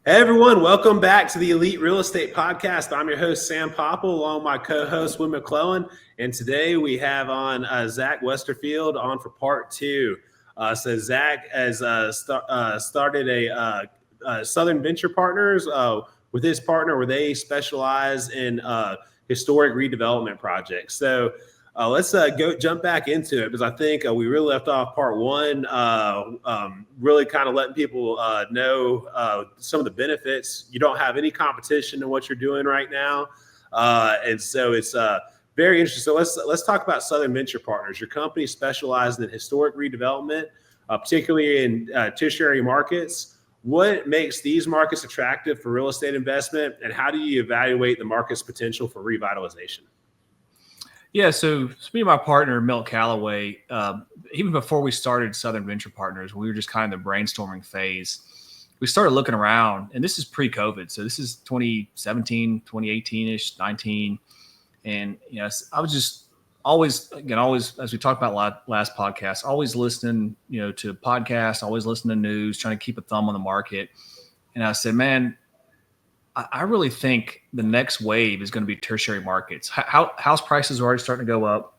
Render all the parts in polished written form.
Hey everyone, welcome back to the Elite Real Estate Podcast. I'm your host, Sam Popple, along with my co-host, Will McClellan. And today we have on Zach Westerfield on for part two. So Zach has started a Southern Venture Partners with his partner where they specialize in historic redevelopment projects. So let's jump back into it because I think we really left off part one, really kind of letting people know some of the benefits. You don't have any competition in what you're doing right now. And so it's very interesting. So let's talk about Southern Venture Partners. Your company specializes in historic redevelopment, particularly in tertiary markets. What makes these markets attractive for real estate investment, and how do you evaluate the market's potential for revitalization? Yeah, so me and my partner, Milt Calloway, even before we started Southern Venture Partners, we were just kind of in the brainstorming phase. We started looking around, and this is pre-COVID. So this is 2017, 2018-ish, 19. And, I was just always, as we talked about last podcast, always listening, to podcasts, always listening to news, trying to keep a thumb on the market. And I said, man, I really think the next wave is going to be tertiary markets. House prices are already starting to go up.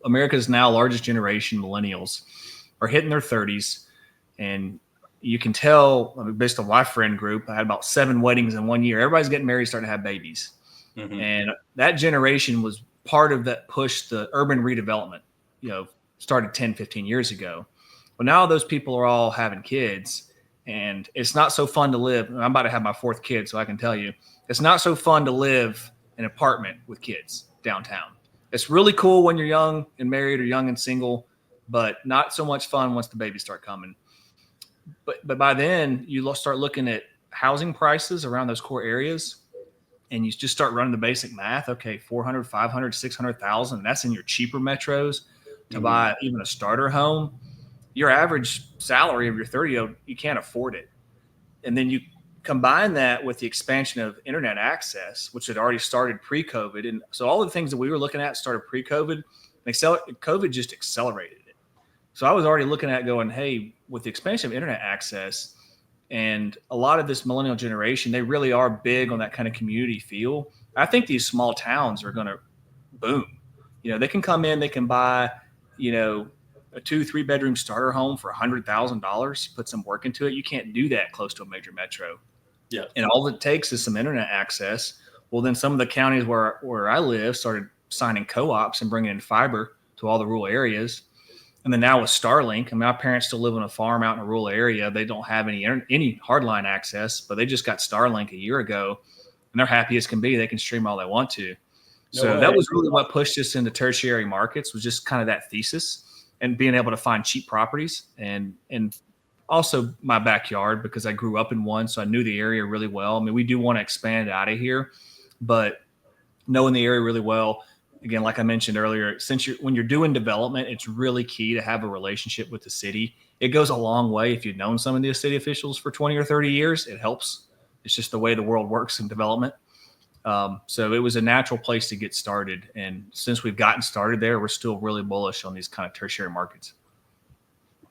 America's now largest generation, millennials, are hitting their 30s. And you can tell, based on my friend group, I had about 7 weddings in 1 year. Everybody's getting married, starting to have babies. Mm-hmm. And that generation was part of that push, the urban redevelopment, started 10, 15 years ago. But now those people are all having kids. And it's not so fun to live. I'm about to have my 4th kid, so I can tell you, it's not so fun to live in an apartment with kids downtown. It's really cool when you're young and married or young and single, but not so much fun once the babies start coming. But by then, you start looking at housing prices around those core areas, and you just start running the basic math. Okay, 400, 500, 600,000. That's in your cheaper metros to buy even a starter home. Your average salary of your 30, you can't afford it. And then you combine that with the expansion of internet access, which had already started pre-COVID. And so all the things that we were looking at started pre-COVID. COVID just accelerated it. So I was already looking at going, hey, with the expansion of internet access and a lot of this millennial generation, they really are big on that kind of community feel. I think these small towns are going to boom. They can come in, they can buy, a 2-3 bedroom starter home for $100,000, put some work into it. You can't do that close to a major metro. Yeah. And all it takes is some internet access. Well, then some of the counties where I live started signing co-ops and bringing in fiber to all the rural areas. And then now with Starlink, my parents still live on a farm out in a rural area. They don't have any hardline access, but they just got Starlink a year ago, and they're happy as can be. They can stream all they want to. So that was really what pushed us into tertiary markets, was just kind of that thesis. And being able to find cheap properties and also my backyard, because I grew up in one, so I knew the area really well. I mean, we do want to expand out of here, but knowing the area really well, again, like I mentioned earlier, when you're doing development, it's really key to have a relationship with the city. It goes a long way. If you've known some of the city officials for 20 or 30 years, it helps. It's just the way the world works in development. So it was a natural place to get started. And since we've gotten started there, we're still really bullish on these kind of tertiary markets.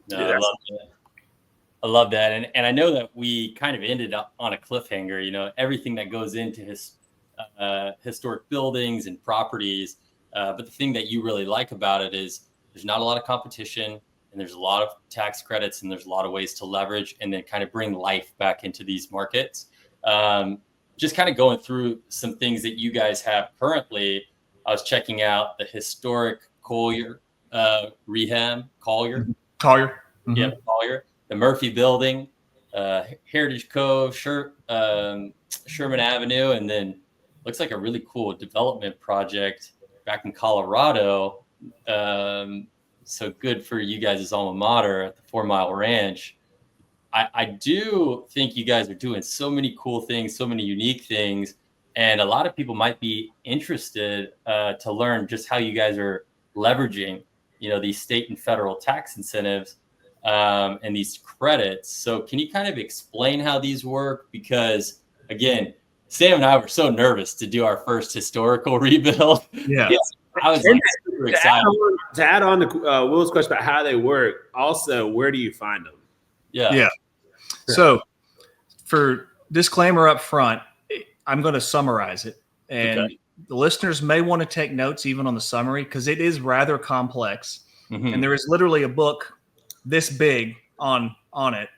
No, I love that. I love that. And I know that we kind of ended up on a cliffhanger, everything that goes into historic buildings and properties. But the thing that you really like about it is there's not a lot of competition, and there's a lot of tax credits, and there's a lot of ways to leverage and then kind of bring life back into these markets. Just kind of going through some things that you guys have currently. I was checking out the historic Collier, Collier. Mm-hmm. Yeah, Collier, the Murphy Building, Heritage Cove, Sherman Avenue, and then looks like a really cool development project back in Colorado. So good for you guys' alma mater at the 4 Mile Ranch. I do think you guys are doing so many cool things, so many unique things, and a lot of people might be interested to learn just how you guys are leveraging, these state and federal tax incentives and these credits. So can you kind of explain how these work? Because again, Sam and I were so nervous to do our first historical rebuild. Yeah. I was super excited. To add on to Will's question about how they work, also, where do you find them? Yeah. So for disclaimer up front, I'm going to summarize it. And Okay. the listeners may want to take notes even on the summary because it is rather complex. Mhm. And there is literally a book this big on it,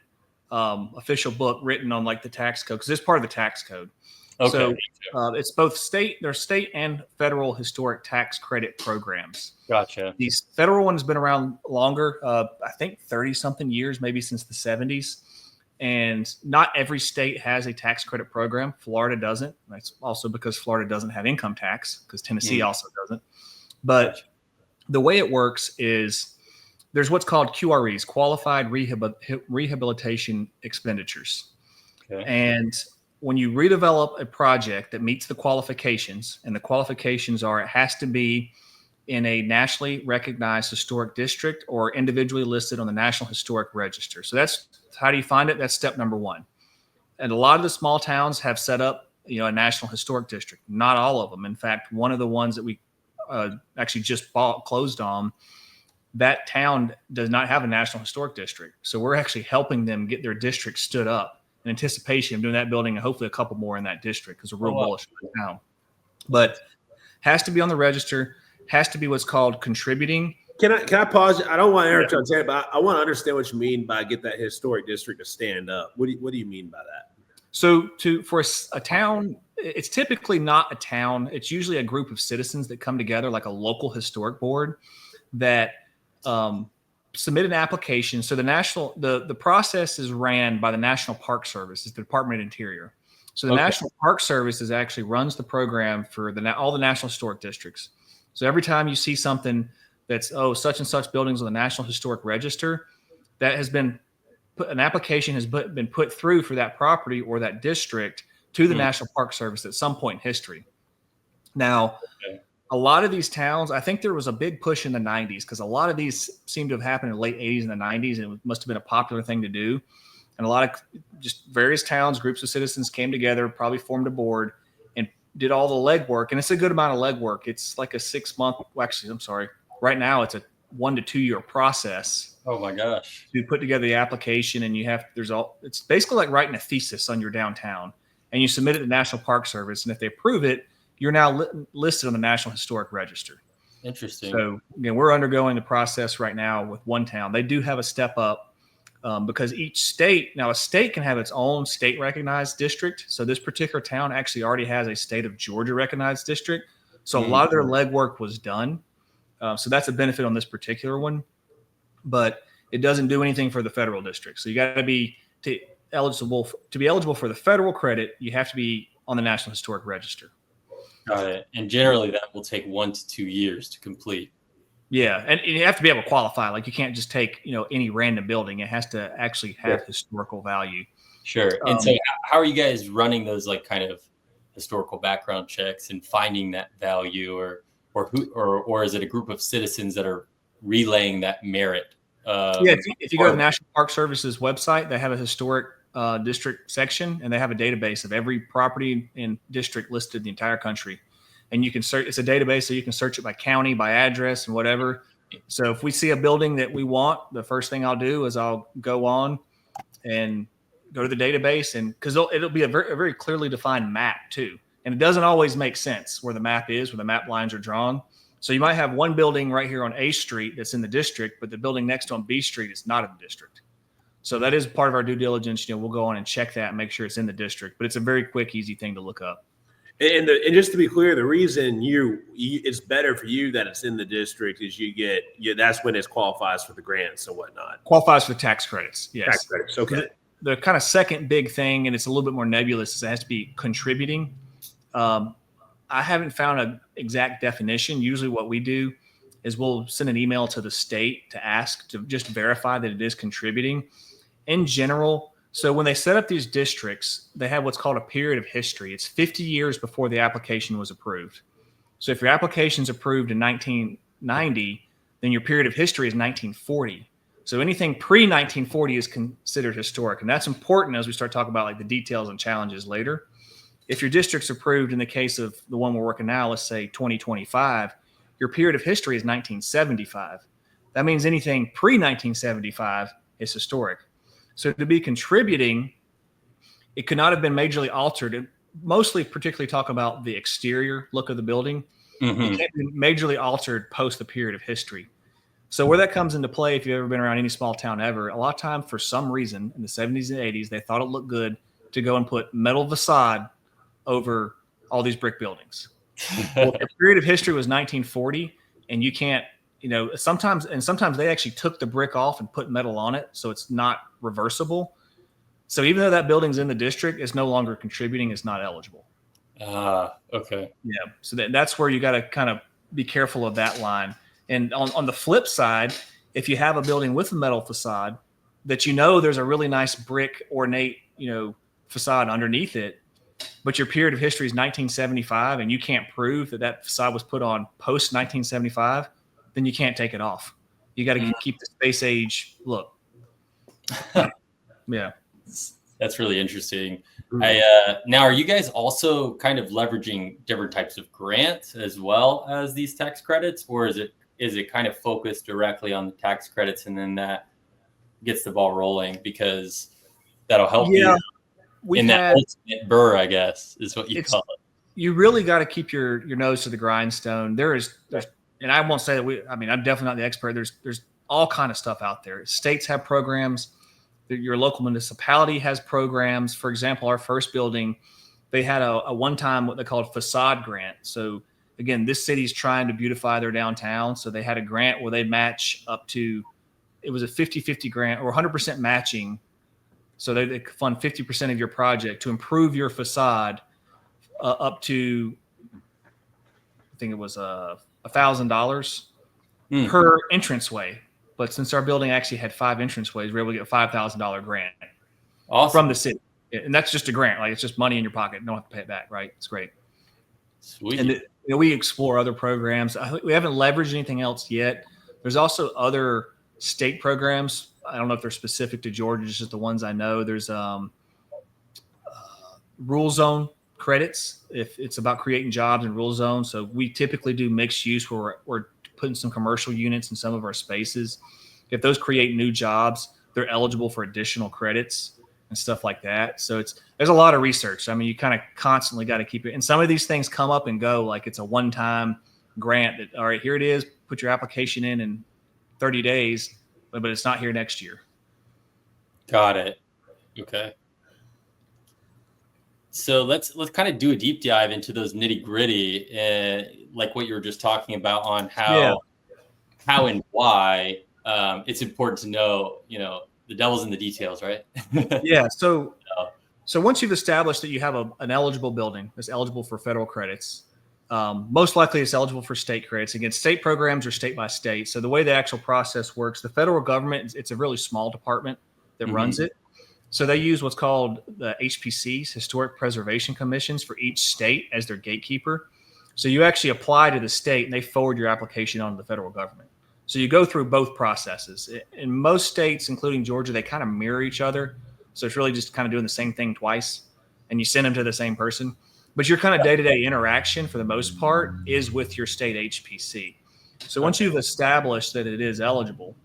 official book written on like the tax code because it's part of the tax code. Okay. So it's both there's state and federal historic tax credit programs. Gotcha. These federal ones been around longer, I think 30 something years, maybe since the 70s. And not every state has a tax credit program. Florida doesn't. That's also because Florida doesn't have income tax because Tennessee also doesn't. But the way it works is there's what's called QREs, Qualified Rehabilitation Expenditures. Okay. And when you redevelop a project that meets the qualifications, and the qualifications are it has to be in a nationally recognized historic district or individually listed on the National Historic Register. So that's how do you find it? That's step number one. And a lot of the small towns have set up, a National Historic District. Not all of them. In fact, one of the ones that we actually just closed on, that town does not have a National Historic District. So we're actually helping them get their district stood up in anticipation of doing that building and hopefully a couple more in that district because we're real bullish on the town. But has to be on the register, has to be what's called contributing. Can I pause? I don't want to interrupt you, but I want to understand what you mean by get that historic district to stand up. What do you mean by that? So for a town, it's typically not a town. It's usually a group of citizens that come together, like a local historic board that submit an application. So the process is ran by the National Park Service, it's the Department of Interior. So the National Park Service actually runs the program for all the National Historic Districts. So every time you see something that's such and such buildings on the National Historic Register, that has been an application has been put through for that property or that district to the National Park Service at some point in history. Now, a lot of these towns, I think there was a big push in the 90s because a lot of these seem to have happened in the late 80s and the 90s, and it must have been a popular thing to do. And a lot of just various towns, groups of citizens came together, probably formed a board and did all the legwork. And it's a good amount of legwork. It's like a 6 month, right now it's a 1 to 2 year process. Oh my gosh. To put together the application, and it's basically like writing a thesis on your downtown, and you submit it to the National Park Service. And if they approve it, you're now listed on the National Historic Register. Interesting. So again, we're undergoing the process right now with one town. They do have a step up because each state, now a state can have its own state recognized district. So this particular town actually already has a state of Georgia recognized district. So a lot of their legwork was done. So that's a benefit on this particular one, but it doesn't do anything for the federal district. So you got to be eligible for the federal credit. You have to be on the National Historic Register. Got it. And generally that will take 1 to 2 years to complete. Yeah. And you have to be able to qualify. Like you can't just take, any random building. It has to actually have historical value. Sure. And so how are you guys running those like kind of historical background checks and finding that value or is it a group of citizens that are relaying that merit? If you go to the National Park Service's website, they have a historic district section, and they have a database of every property and district listed in the entire country. And you can search, it's a database, so you can search it by county, by address, and whatever. So if we see a building that we want, the first thing I'll do is I'll go on and go to the database, and because it'll be a very clearly defined map too. And it doesn't always make sense where the map is, where the map lines are drawn. So you might have one building right here on A Street that's in the district, but the building next to on B Street is not in the district. So that is part of our due diligence. We'll go on and check that and make sure it's in the district, but it's a very quick, easy thing to look up. And just to be clear, the reason it's better for you that it's in the district is that's when it qualifies for the grants and whatnot. Qualifies for tax credits. Yes. Tax credits. Okay. The kind of second big thing, and it's a little bit more nebulous, is it has to be contributing. I haven't found an exact definition. Usually what we do is we'll send an email to the state to ask to just verify that it is contributing. In general, so when they set up these districts, they have what's called a period of history. It's 50 years before the application was approved. So if your application's approved in 1990, then your period of history is 1940. So anything pre-1940 is considered historic. And that's important as we start talking about like the details and challenges later. If your district's approved in the case of the one we're working now, let's say 2025, your period of history is 1975. That means anything pre-1975 is historic. So to be contributing, it could not have been majorly altered. And mostly, particularly talk about the exterior look of the building. It can't be majorly altered post the period of history. So where that comes into play, if you've ever been around any small town ever, a lot of time for some reason in the 70s and 80s, they thought it looked good to go and put metal facade over all these brick buildings. Well, the period of history was 1940, and you can't, sometimes they actually took the brick off and put metal on it, so it's not reversible. So even though that building's in the district, it's no longer contributing, it's not eligible. Okay. Yeah. So that's where you got to kind of be careful of that line. And on the flip side, if you have a building with a metal facade that there's a really nice brick ornate, facade underneath it, but your period of history is 1975 and you can't prove that facade was put on post 1975, then you can't take it off. You got to keep the space age look. Yeah. That's really interesting. Now, are you guys also kind of leveraging different types of grants as well as these tax credits, or is it kind of focused directly on the tax credits and then that gets the ball rolling because that'll help you in that ultimate burr, I guess, is what you call it. You really got to keep your nose to the grindstone. There's, and I won't say that I'm definitely not the expert. There's all kind of stuff out there. States have programs. Your local municipality has programs. For example, our first building, they had a one-time what they called facade grant. So again, this city's trying to beautify their downtown. So they had a grant where they match up to, it was a 50-50 grant or 100% matching. So they fund 50% of your project to improve your facade up to, I think it was $1,000 per entranceway. But since our building actually had 5 entranceways, we were able to get a $5,000 grant from the city. And that's just a grant. Like, it's just money in your pocket. You don't have to pay it back, right? It's great. Sweet. And we explore other programs. We haven't leveraged anything else yet. There's also other state programs. I don't know if they're specific to Georgia, just the ones I know. There's rural zone credits if it's about creating jobs in rural zones. So we typically do mixed use where we're putting some commercial units in some of our spaces. If those create new jobs, they're eligible for additional credits and stuff like that. So there's a lot of research. I mean, you kind of constantly got to keep it. And some of these things come up and go, like it's a one-time grant that, all right, here it is, put your application in 30 days, but it's not here next year. Got it. Okay. So let's kind of do a deep dive into those nitty gritty, like what you were just talking about on how and why it's important to know, the devil's in the details, right? Yeah. So once you've established that you have an eligible building that's eligible for federal credits, most likely it's eligible for state credits. Again, state programs are state by state. So the way the actual process works, the federal government, it's a really small department that runs it. So they use what's called the HPCs, Historic Preservation Commissions, for each state as their gatekeeper. So you actually apply to the state and they forward your application on to the federal government. So you go through both processes. In most states, including Georgia, they kind of mirror each other. So it's really just kind of doing the same thing twice and you send them to the same person. But your kind of day-to-day interaction for the most part is with your state HPC. So once you've established that it is eligible,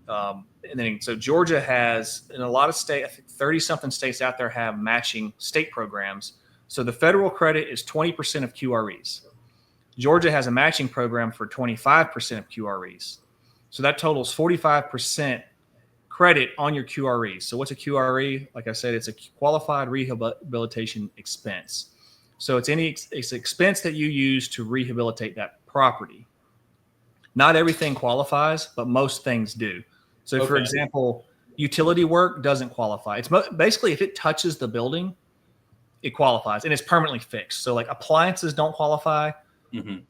so Georgia has, in a lot of states, I think 30-something states out there have matching state programs. So the federal credit is 20% of QREs. Georgia has a matching program for 25% of QREs. So that totals 45% credit on your QREs. So what's a QRE? Like I said, it's a qualified rehabilitation expense. So it's an expense that you use to rehabilitate that property. Not everything qualifies, but most things do. So, for example, utility work doesn't qualify. It's basically if it touches the building, it qualifies and it's permanently fixed. So, like appliances don't qualify,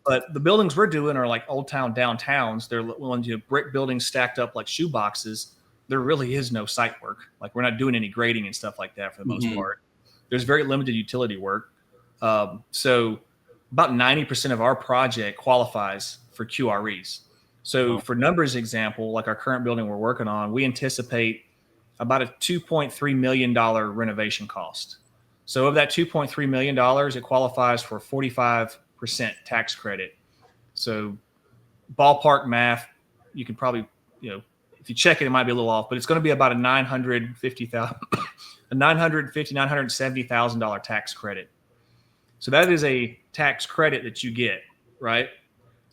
but the buildings we're doing are like old town downtowns. They're ones, brick buildings stacked up like shoe boxes. There really is no site work. Like we're not doing any grading and stuff like that for the most part. There's very limited utility work. So, about 90% of our project qualifies for QREs. So for numbers example, like our current building we're working on, we anticipate about a $2.3 million renovation cost. So of that $2.3 million, it qualifies for 45% tax credit. So ballpark math, you could probably, if you check it, it might be a little off, but it's going to be about a $950,000 a $970,000 tax credit. So that is a tax credit that you get, right?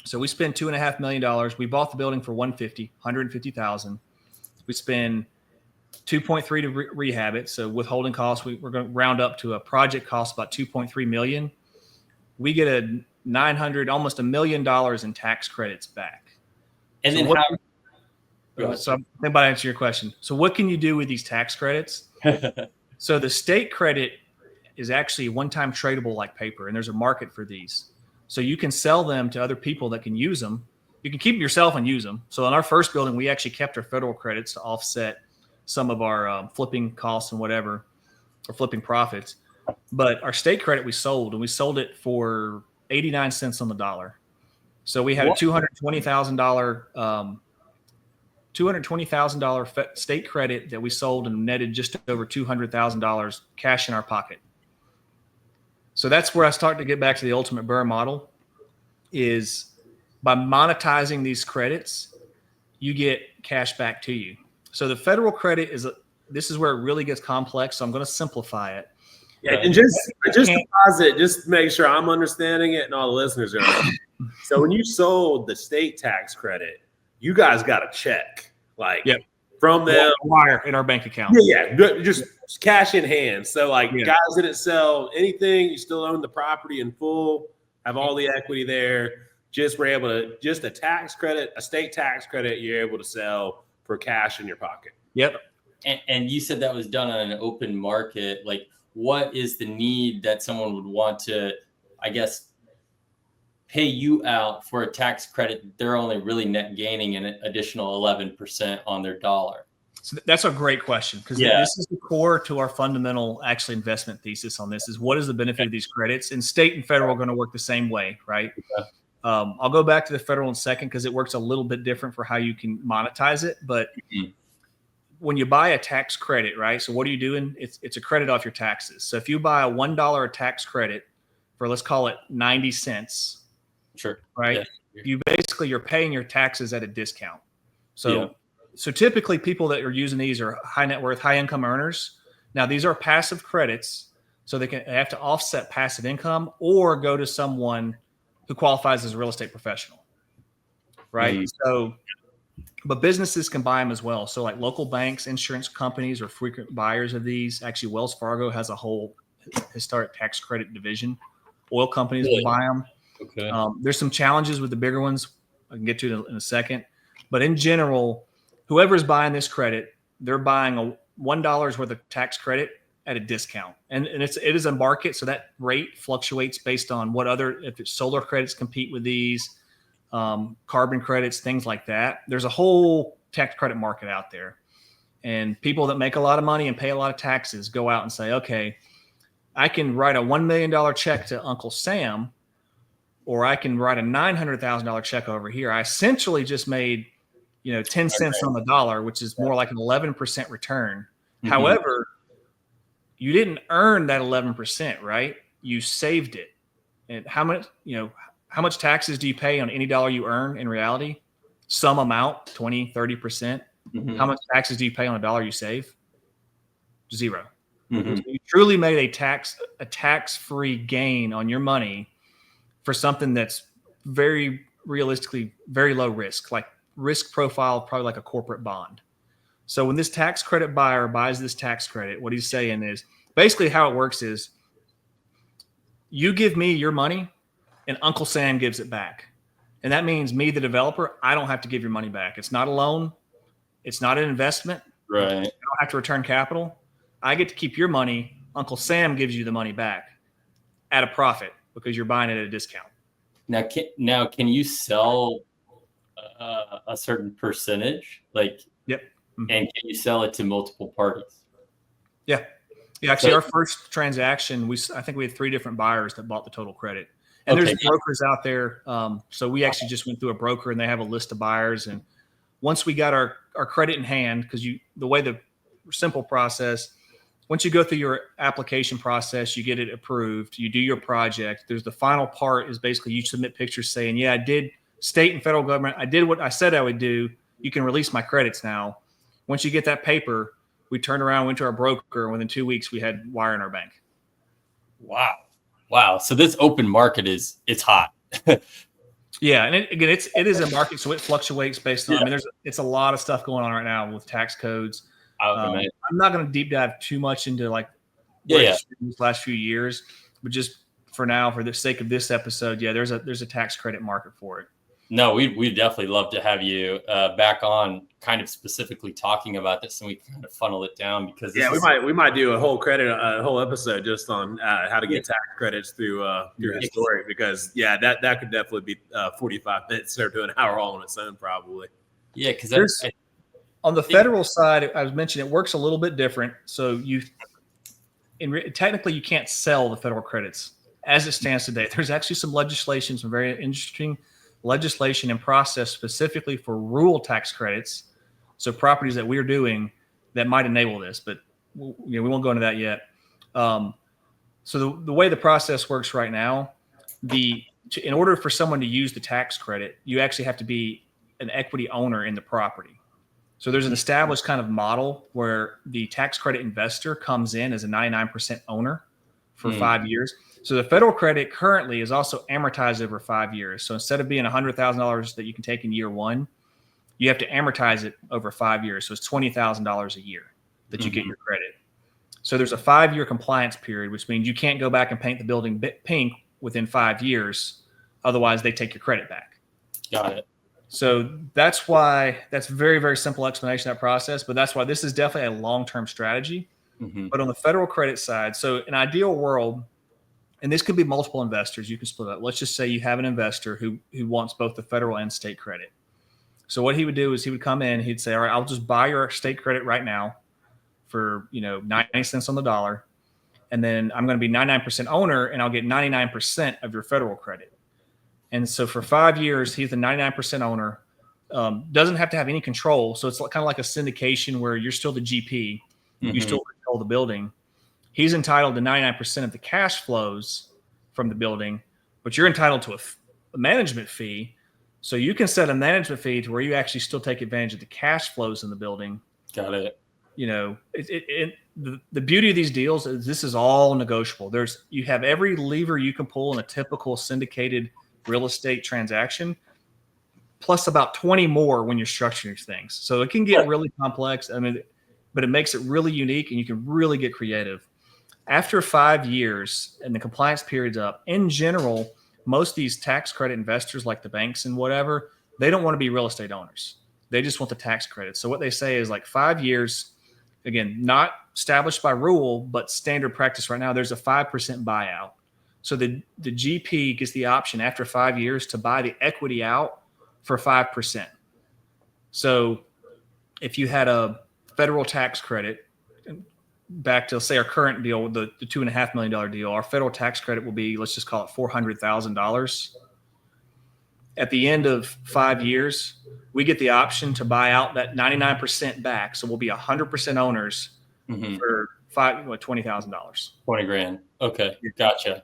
So we spend $2.5 million. We bought the building for $150,000. We spend 2.3 to rehab it. So withholding costs, we're going to round up to a project cost about 2.3 million. We get a almost $1 million in tax credits back. And so then so I'm thinking about answering your question. So what can you do with these tax credits? So the state credit is actually one-time tradable like paper, and there's a market for these. So you can sell them to other people that can use them. You can keep them yourself and use them. So in our first building, we actually kept our federal credits to offset some of our flipping costs and whatever, or flipping profits. But our state credit we sold, and we sold it for 89 cents on the dollar. So we had a $220,000 state credit that we sold and netted just over $200,000 cash in our pocket. So that's where I start to get back to the ultimate BRRRR model, is by monetizing these credits, you get cash back to you. So the federal credit this is where it really gets complex. So I'm going to simplify it. Yeah, and just to pause it, just to make sure I'm understanding it and all the listeners are understanding. So when you sold the state tax credit, you guys got a check, from them, wire in our bank account. Yeah, just cash in hand. So guys didn't sell anything. You still own the property in full, have all the equity there. Just were able to a tax credit, a state tax credit, you're able to sell for cash in your pocket. Yep. And you said that was done on an open market. What is the need that someone would want to, I guess, pay you out for a tax credit? They're only really net gaining an additional 11% on their dollar. So that's a great question, because this is the core to our fundamental investment thesis on this, is what is the benefit of these credits? And state and federal are going to work the same way, right? Okay. I'll go back to the federal in a second because it works a little bit different for how you can monetize it. But when you buy a tax credit, right? So what are you doing? It's a credit off your taxes. So if you buy a $1 tax credit for, let's call it 90 cents, sure, right? Yeah. You're paying your taxes at a discount. So typically people that are using these are high net worth, high income earners. Now these are passive credits, so they have to offset passive income or go to someone who qualifies as a real estate professional, right? So, but businesses can buy them as well. So local banks, insurance companies are frequent buyers of these. Actually, Wells Fargo has a whole historic tax credit division. Oil companies will buy them. Okay. There's some challenges with the bigger ones. I can get to it in a second. But in general, whoever's buying this credit, they're buying a $1 worth of tax credit at a discount. And it is a market, so that rate fluctuates based on if it's solar credits compete with these, carbon credits, things like that. There's a whole tax credit market out there. And people that make a lot of money and pay a lot of taxes go out and say, okay, I can write a $1 million check to Uncle Sam, or I can write a $900,000 check over here. I essentially just made 10 cents on the dollar, which is more like an 11% return. Mm-hmm. However, you didn't earn that 11%, right? You saved it. And how much taxes do you pay on any dollar you earn in reality? Some amount, 20, 30%. Mm-hmm. How much taxes do you pay on a dollar you save? Zero. Mm-hmm. So you truly made a tax-free gain on your money for something that's very realistically very low risk, like risk profile, probably like a corporate bond. So when this tax credit buyer buys this tax credit, what he's saying is basically how it works is you give me your money and Uncle Sam gives it back. And that means me, the developer, I don't have to give your money back. It's not a loan. It's not an investment. Right. You don't have to return capital. I get to keep your money. Uncle Sam gives you the money back at a profit because you're buying it at a discount. Now, can you sell a certain percentage? Yep. Mm-hmm. And can you sell it to multiple parties? Yeah. Actually, our first transaction, I think we had 3 different buyers that bought the total credit. And there's brokers out there. So we actually just went through a broker and they have a list of buyers. And once we got our credit in hand, because the way the simple process, once you go through your application process, you get it approved, you do your project. There's the final part is basically you submit pictures saying, yeah, I did state and federal government. I did what I said I would do. You can release my credits now. Once you get that paper, We turned around, went to our broker, and within 2 weeks we had wire in our bank. Wow. So this open market it's hot. Yeah, and it is a market, so it fluctuates based on. I mean, it's a lot of stuff going on right now with tax codes. I'm not going to deep dive too much into like these last few years, but just for now, for the sake of this episode, there's a tax credit market for it. No, we'd definitely love to have you back on, kind of specifically talking about this, and we can kind of funnel it down because we might do a whole episode just on how to get tax credits through his story, because that could definitely be 45 minutes or to an hour all on its own probably. Yeah, because on the federal side, I was mentioning it works a little bit different. So technically you can't sell the federal credits as it stands today. There's actually some very interesting legislation and process specifically for rural tax credits, so properties that we're doing that might enable this, but we won't go into that yet. So the way the process works right now, in order for someone to use the tax credit, you actually have to be an equity owner in the property. So there's an established kind of model where the tax credit investor comes in as a 99% owner for 5 years. So the federal credit currently is also amortized over 5 years. So instead of being $100,000 that you can take in year one, you have to amortize it over 5 years. So it's $20,000 a year that you get your credit. So there's a 5-year compliance period, which means you can't go back and paint the building pink within 5 years. Otherwise, they take your credit back. Got it. So that's very, very simple explanation of that process. But that's why this is definitely a long-term strategy. But on the federal credit side, so in an ideal world, and this could be multiple investors, you can split up. Let's just say you have an investor who wants both the federal and state credit. So what he would do is he would come in, he'd say, all right, I'll just buy your state credit right now for 90 cents on the dollar. And then I'm going to be 99% owner, and I'll get 99% of your federal credit. And so for 5 years, he's the 99% owner, doesn't have to have any control. So it's kind of like a syndication where you're still the GP, you still control the building. He's entitled to 99% of the cash flows from the building, but you're entitled to a management fee. So you can set a management fee to where you actually still take advantage of the cash flows in the building. Got it. The beauty of these deals is this is all negotiable. You have every lever you can pull in a typical syndicated real estate transaction, plus about 20 more when you're structuring things. So it can get really complex. I mean, but it makes it really unique, and you can really get creative. After 5 years and the compliance period's up, in general, most of these tax credit investors like the banks and whatever, they don't want to be real estate owners. They just want the tax credit. So what they say is like 5 years, again, not established by rule, but standard practice right now, there's a 5% buyout. So the GP gets the option after 5 years to buy the equity out for 5%. So if you had a federal tax credit, back to say our current deal, the $2.5 million deal, our federal tax credit will be, let's just call it $400,000. At the end of 5 years, we get the option to buy out that 99% back. So we'll be 100% owners for $20,000. 20 grand. Okay. Gotcha.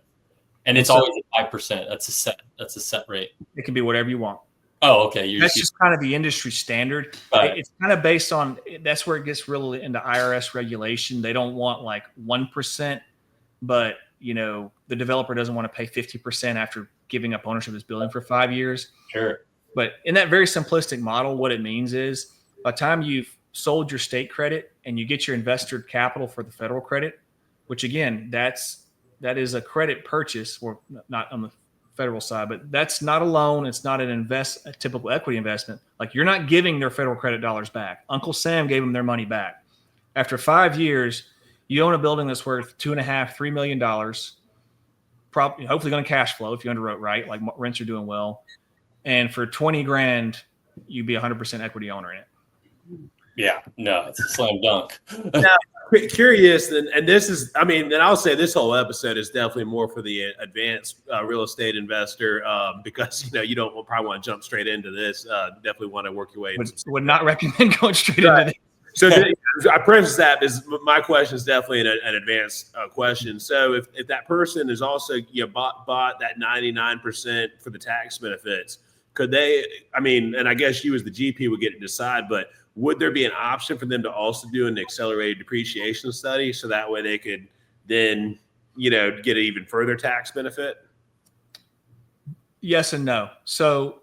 And it's always at 5%. That's a set rate. It can be whatever you want. Oh, okay. That's just kind of the industry standard. Right. It's kind of based on, that's where it gets really into IRS regulation. They don't want like 1%, but the developer doesn't want to pay 50% after giving up ownership of his building for 5 years. Sure. But in that very simplistic model, what it means is by the time you've sold your state credit and you get your investor capital for the federal credit, which again, that is a credit purchase, or not on the federal side, but that's not a loan. It's not a typical equity investment. Like you're not giving their federal credit dollars back. Uncle Sam gave them their money back. After 5 years, you own a building that's worth $2.5–3 million. Probably, hopefully, going to cash flow if you underwrote right. Like rents are doing well, and for 20 grand, you'd be 100% equity owner in it. Yeah, no, it's a slam dunk. Now, curious, and this is, and I'll say this whole episode is definitely more for the advanced real estate investor because you don't probably want to jump straight into this. Definitely want to work your way. Would not recommend going straight into this. So I preface that is my question is definitely an advanced question. So if that person is also bought that 99% for the tax benefits, could they? And I guess you as the GP would get to decide, but would there be an option for them to also do an accelerated depreciation study so that way they could then, get an even further tax benefit? Yes and no. So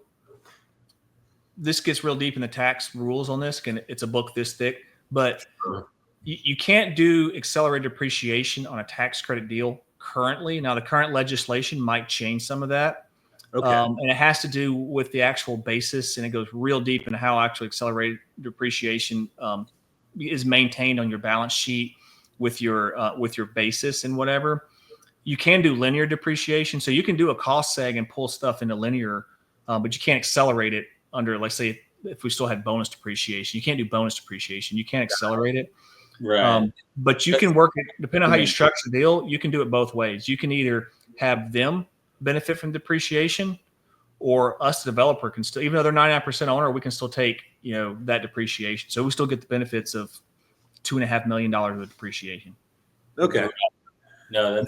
this gets real deep in the tax rules on this, and it's a book this thick, but you can't do accelerated depreciation on a tax credit deal currently. Now, the current legislation might change some of that. Okay. And it has to do with the actual basis, and it goes real deep into how actually accelerated depreciation is maintained on your balance sheet with your basis and whatever. You can do linear depreciation, so you can do a cost seg and pull stuff into linear, but you can't accelerate it under, let's say, if we still had bonus depreciation. You can't do bonus depreciation. You can't accelerate it. Right. But you can work it, depending on how you structure the deal, you can do it both ways. You can either have them benefit from depreciation, or us, the developer, can still, even though they're 99% owner, we can still take, that depreciation. So we still get the benefits of $2.5 million of depreciation. Okay. No,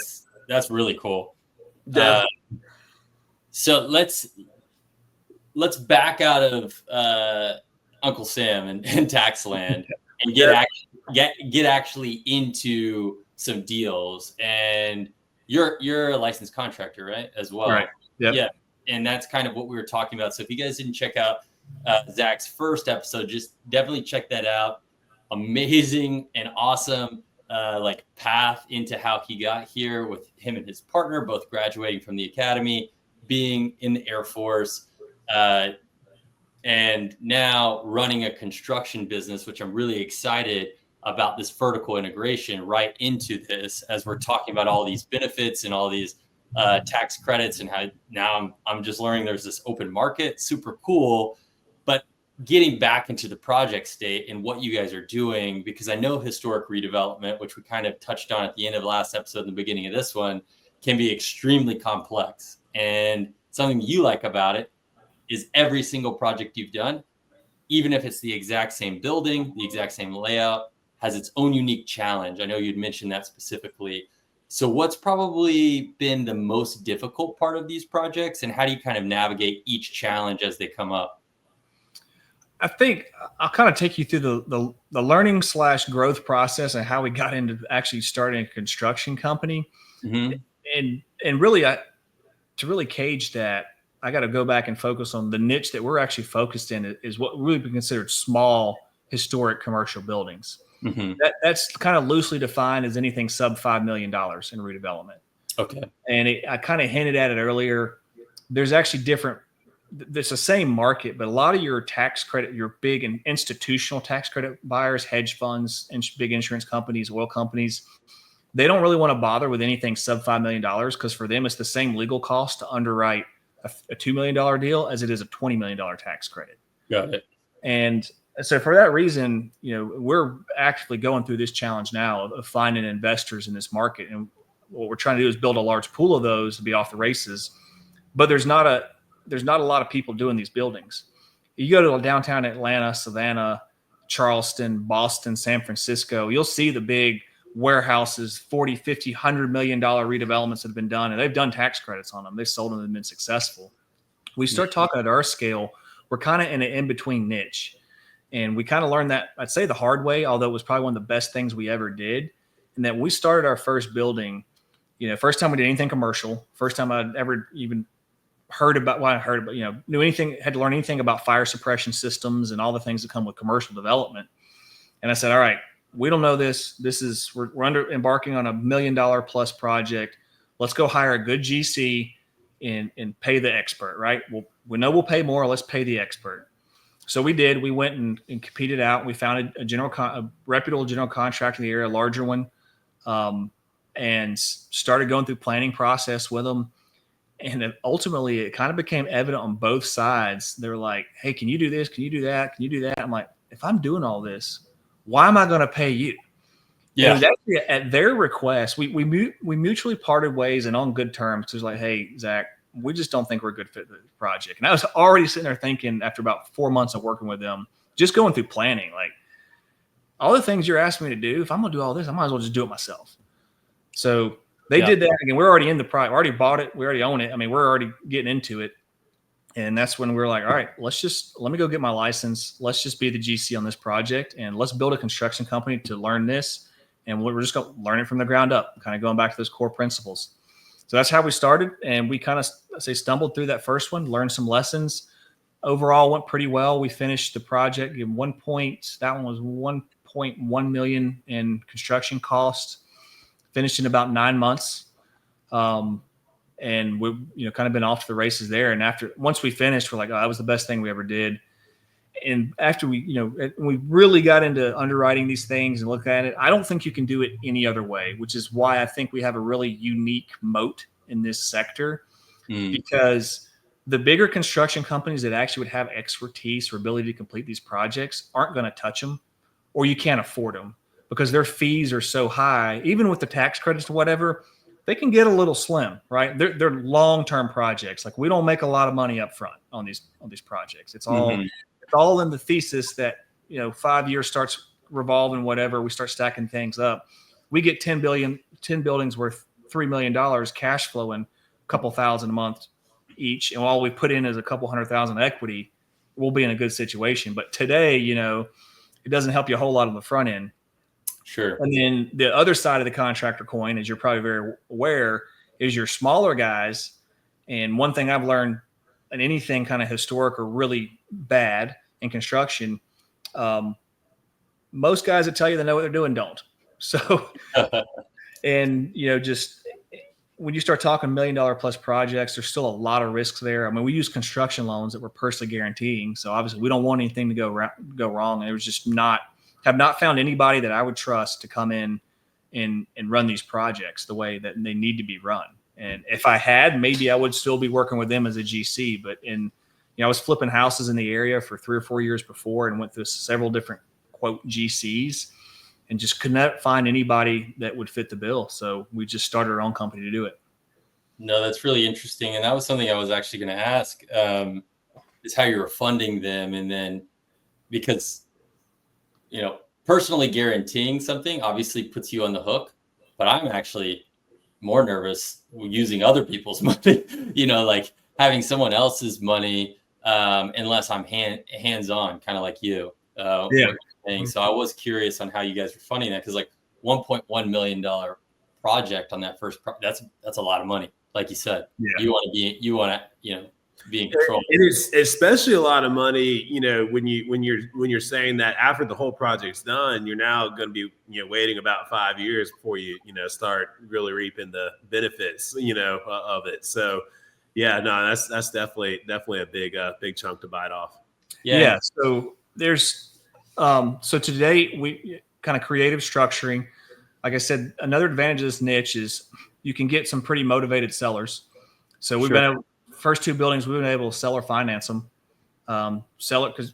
that's really cool. Yeah. So let's back out of Uncle Sam and tax land and get actually into some deals. And you're a licensed contractor, right? As well. Right. Yep. Yeah. And that's kind of what we were talking about. So if you guys didn't check out Zach's first episode, just definitely check that out. Amazing and awesome path into how he got here with him and his partner, both graduating from the academy, being in the Air Force, and now running a construction business, which I'm really excited about, this vertical integration right into this, as we're talking about all these benefits and all these tax credits, and how now I'm just learning there's this open market. Super cool. But getting back into the project state and what you guys are doing, because I know historic redevelopment, which we kind of touched on at the end of the last episode and the beginning of this one, can be extremely complex. And something you like about it is every single project you've done, even if it's the exact same building, the exact same layout, has its own unique challenge. I know you'd mentioned that specifically. So what's probably been the most difficult part of these projects, and how do you kind of navigate each challenge as they come up? I think I'll kind of take you through the learning / growth process and how we got into actually starting a construction company. Mm-hmm. And really, to really cage that, I got to go back and focus on the niche that we're actually focused in is what really be considered small historic commercial buildings. Mm-hmm. That's kind of loosely defined as anything sub $5 million in redevelopment. Okay. And I kind of hinted at it earlier. There's actually different. It's the same market, but a lot of your tax credit, your big and institutional tax credit buyers, hedge funds, and big insurance companies, oil companies, they don't really want to bother with anything sub $5 million, because for them, it's the same legal cost to underwrite a $2 million deal as it is a $20 million tax credit. Got it. And so for that reason, we're actively going through this challenge now of finding investors in this market. And what we're trying to do is build a large pool of those to be off the races. But there's not a lot of people doing these buildings. You go to downtown Atlanta, Savannah, Charleston, Boston, San Francisco, you'll see the big warehouses, 40, 50, $100 million redevelopments that have been done, and they've done tax credits on them. They've sold them and been successful. We start talking at our scale, we're kind of in an in-between niche. And we kind of learned that, I'd say, the hard way, although it was probably one of the best things we ever did. And that we started our first building, first time we did anything commercial, first time I'd ever even had to learn anything about fire suppression systems and all the things that come with commercial development. And I said, all right, we don't know this. We're embarking on $1 million plus project. Let's go hire a good GC and pay the expert, right? Well, we know we'll pay more. Let's pay the expert. So we did. We went and competed out. We found a reputable general contractor in the area, a larger one, and started going through planning process with them. And ultimately, it kind of became evident on both sides. They were like, hey, can you do this? Can you do that? Can you do that? I'm like, if I'm doing all this, why am I going to pay you? Yeah. It was actually at their request. We mutually parted ways and on good terms. It was like, hey, Zach, we just don't think we're a good fit for the project. And I was already sitting there thinking, after about 4 months of working with them, just going through planning, like, all the things you're asking me to do, if I'm going to do all this, I might as well just do it myself. So they did that. Again, we're already in the project. We already bought it. We already own it. I mean, we're already getting into it. And that's when we're like, all right, let me go get my license. Let's just be the GC on this project, and let's build a construction company to learn this. And we're just going to learn it from the ground up, kind of going back to those core principles. So that's how we started. And we kind of stumbled through that first one, learned some lessons. Overall went pretty well. We finished the project in that one was 1.1 million in construction cost, finished in about 9 months. And we've kind of been off to the races there. And once we finished, we're like, oh, that was the best thing we ever did. And after we really got into underwriting these things and look at it, I don't think you can do it any other way, which is why I think we have a really unique moat in this sector, because the bigger construction companies that actually would have expertise or ability to complete these projects aren't going to touch them, or you can't afford them because their fees are so high. Even with the tax credits or whatever, they can get a little slim, right? They're long-term projects. Like, we don't make a lot of money up front on these projects. It's all in the thesis that 5 years starts revolving, whatever, we start stacking things up. We get 10 buildings worth $3 million cash flowing, a couple thousand a month each, and all we put in is a couple $100,000 equity. We'll be in a good situation. But today, it doesn't help you a whole lot on the front end. Sure. And then the other side of the contractor coin, as you're probably very aware, is your smaller guys. And one thing I've learned in anything kind of historic or really bad in construction, most guys that tell you they know what they're doing don't. So, and just when you start talking $1 million plus projects, there's still a lot of risks there. I mean, we use construction loans that we're personally guaranteeing, so obviously we don't want anything to go wrong. And it was just have not found anybody that I would trust to come in and run these projects the way that they need to be run. And if I had, maybe I would still be working with them as a GC. But I was flipping houses in the area for 3 or 4 years before and went through several different quote GCs and just could not find anybody that would fit the bill. So we just started our own company to do it. No, that's really interesting. And that was something I was actually going to ask, is how you were funding them. And then because, personally guaranteeing something obviously puts you on the hook, but I'm actually more nervous using other people's money, like having someone else's money, unless I'm hands-on, kind of like you. So I was curious on how you guys were funding that, because like $1.1 million project on that first, that's a lot of money. Like you said, you want to be in control. It is especially a lot of money, when you're saying that after the whole project's done, you're now going to be, waiting about 5 years before you, start really reaping the benefits, of it. So, that's definitely a big chunk to bite off. Yeah. So there's, so today we kind of creative structuring. Like I said, another advantage of this niche is you can get some pretty motivated sellers. So we've been first 2 buildings, we've been able to seller finance them, sell it, because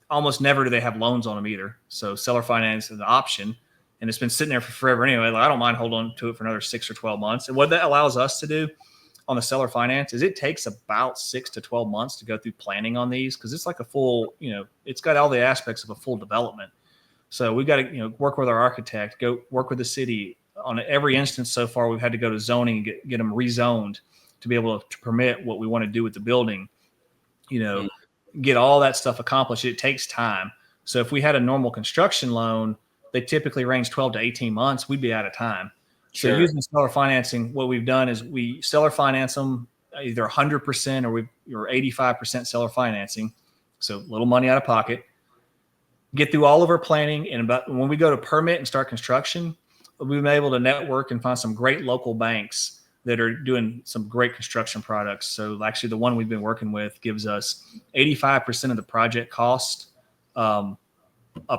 almost never do they have loans on them either. So seller finance is an option, and it's been sitting there for forever anyway. Like, I don't mind holding on to it for another 6 or 12 months. And what that allows us to do on the seller finance is it takes about 6 to 12 months to go through planning on these, because it's like a full, it's got all the aspects of a full development. So we've got to, work with our architect, go work with the city. On every instance so far, we've had to go to zoning and get them rezoned to be able to permit what we want to do with the building, get all that stuff accomplished. It takes time. So if we had a normal construction loan, they typically range 12 to 18 months, we'd be out of time. So using seller financing, what we've done is we seller finance them either 100% or 85% seller financing. So little money out of pocket, get through all of our planning. And when we go to permit and start construction, we've been able to network and find some great local banks that are doing some great construction products. So actually the one we've been working with gives us 85% of the project cost up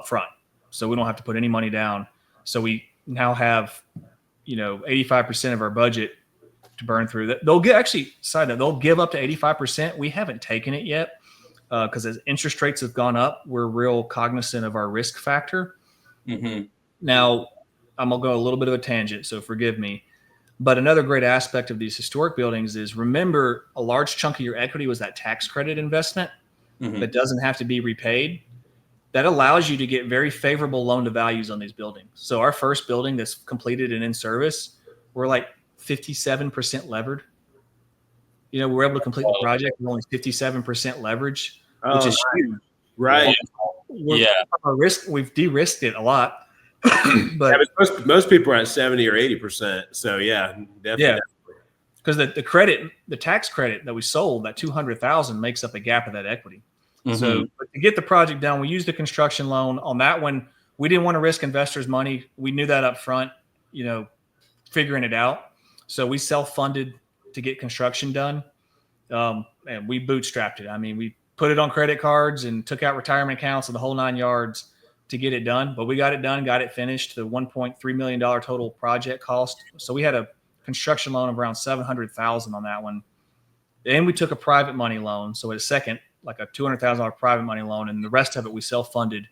front. So we don't have to put any money down. So we now have, 85% of our budget to burn through. That they'll get, actually, side note, they'll give up to 85%. We haven't taken it yet because as interest rates have gone up, we're real cognizant of our risk factor. Mm-hmm. Now, I'm going to go a little bit of a tangent, so forgive me. But another great aspect of these historic buildings is, remember, a large chunk of your equity was that tax credit investment that doesn't have to be repaid. That allows you to get very favorable loan to values on these buildings. So our first building that's completed and in service, we're like 57% levered. we were able to complete the project with only 57% leverage, which is huge. Right. Our risk, we've de-risked it a lot. but most people are at 70 or 80%. So definitely. Yeah. Because the tax credit that we sold, that $200,000 makes up a gap of that equity. Mm-hmm. So to get the project done, we used a construction loan on that one. We didn't want to risk investors' money. We knew that up front, figuring it out. So we self-funded to get construction done. And we bootstrapped it. I mean, we put it on credit cards and took out retirement accounts and the whole 9 yards to get it done. But we got it done, got it finished. The $1.3 million total project cost. So we had a construction loan of around $700,000 on that one. And we took a private money loan. So a second, like a $200,000 private money loan, and the rest of it we self-funded.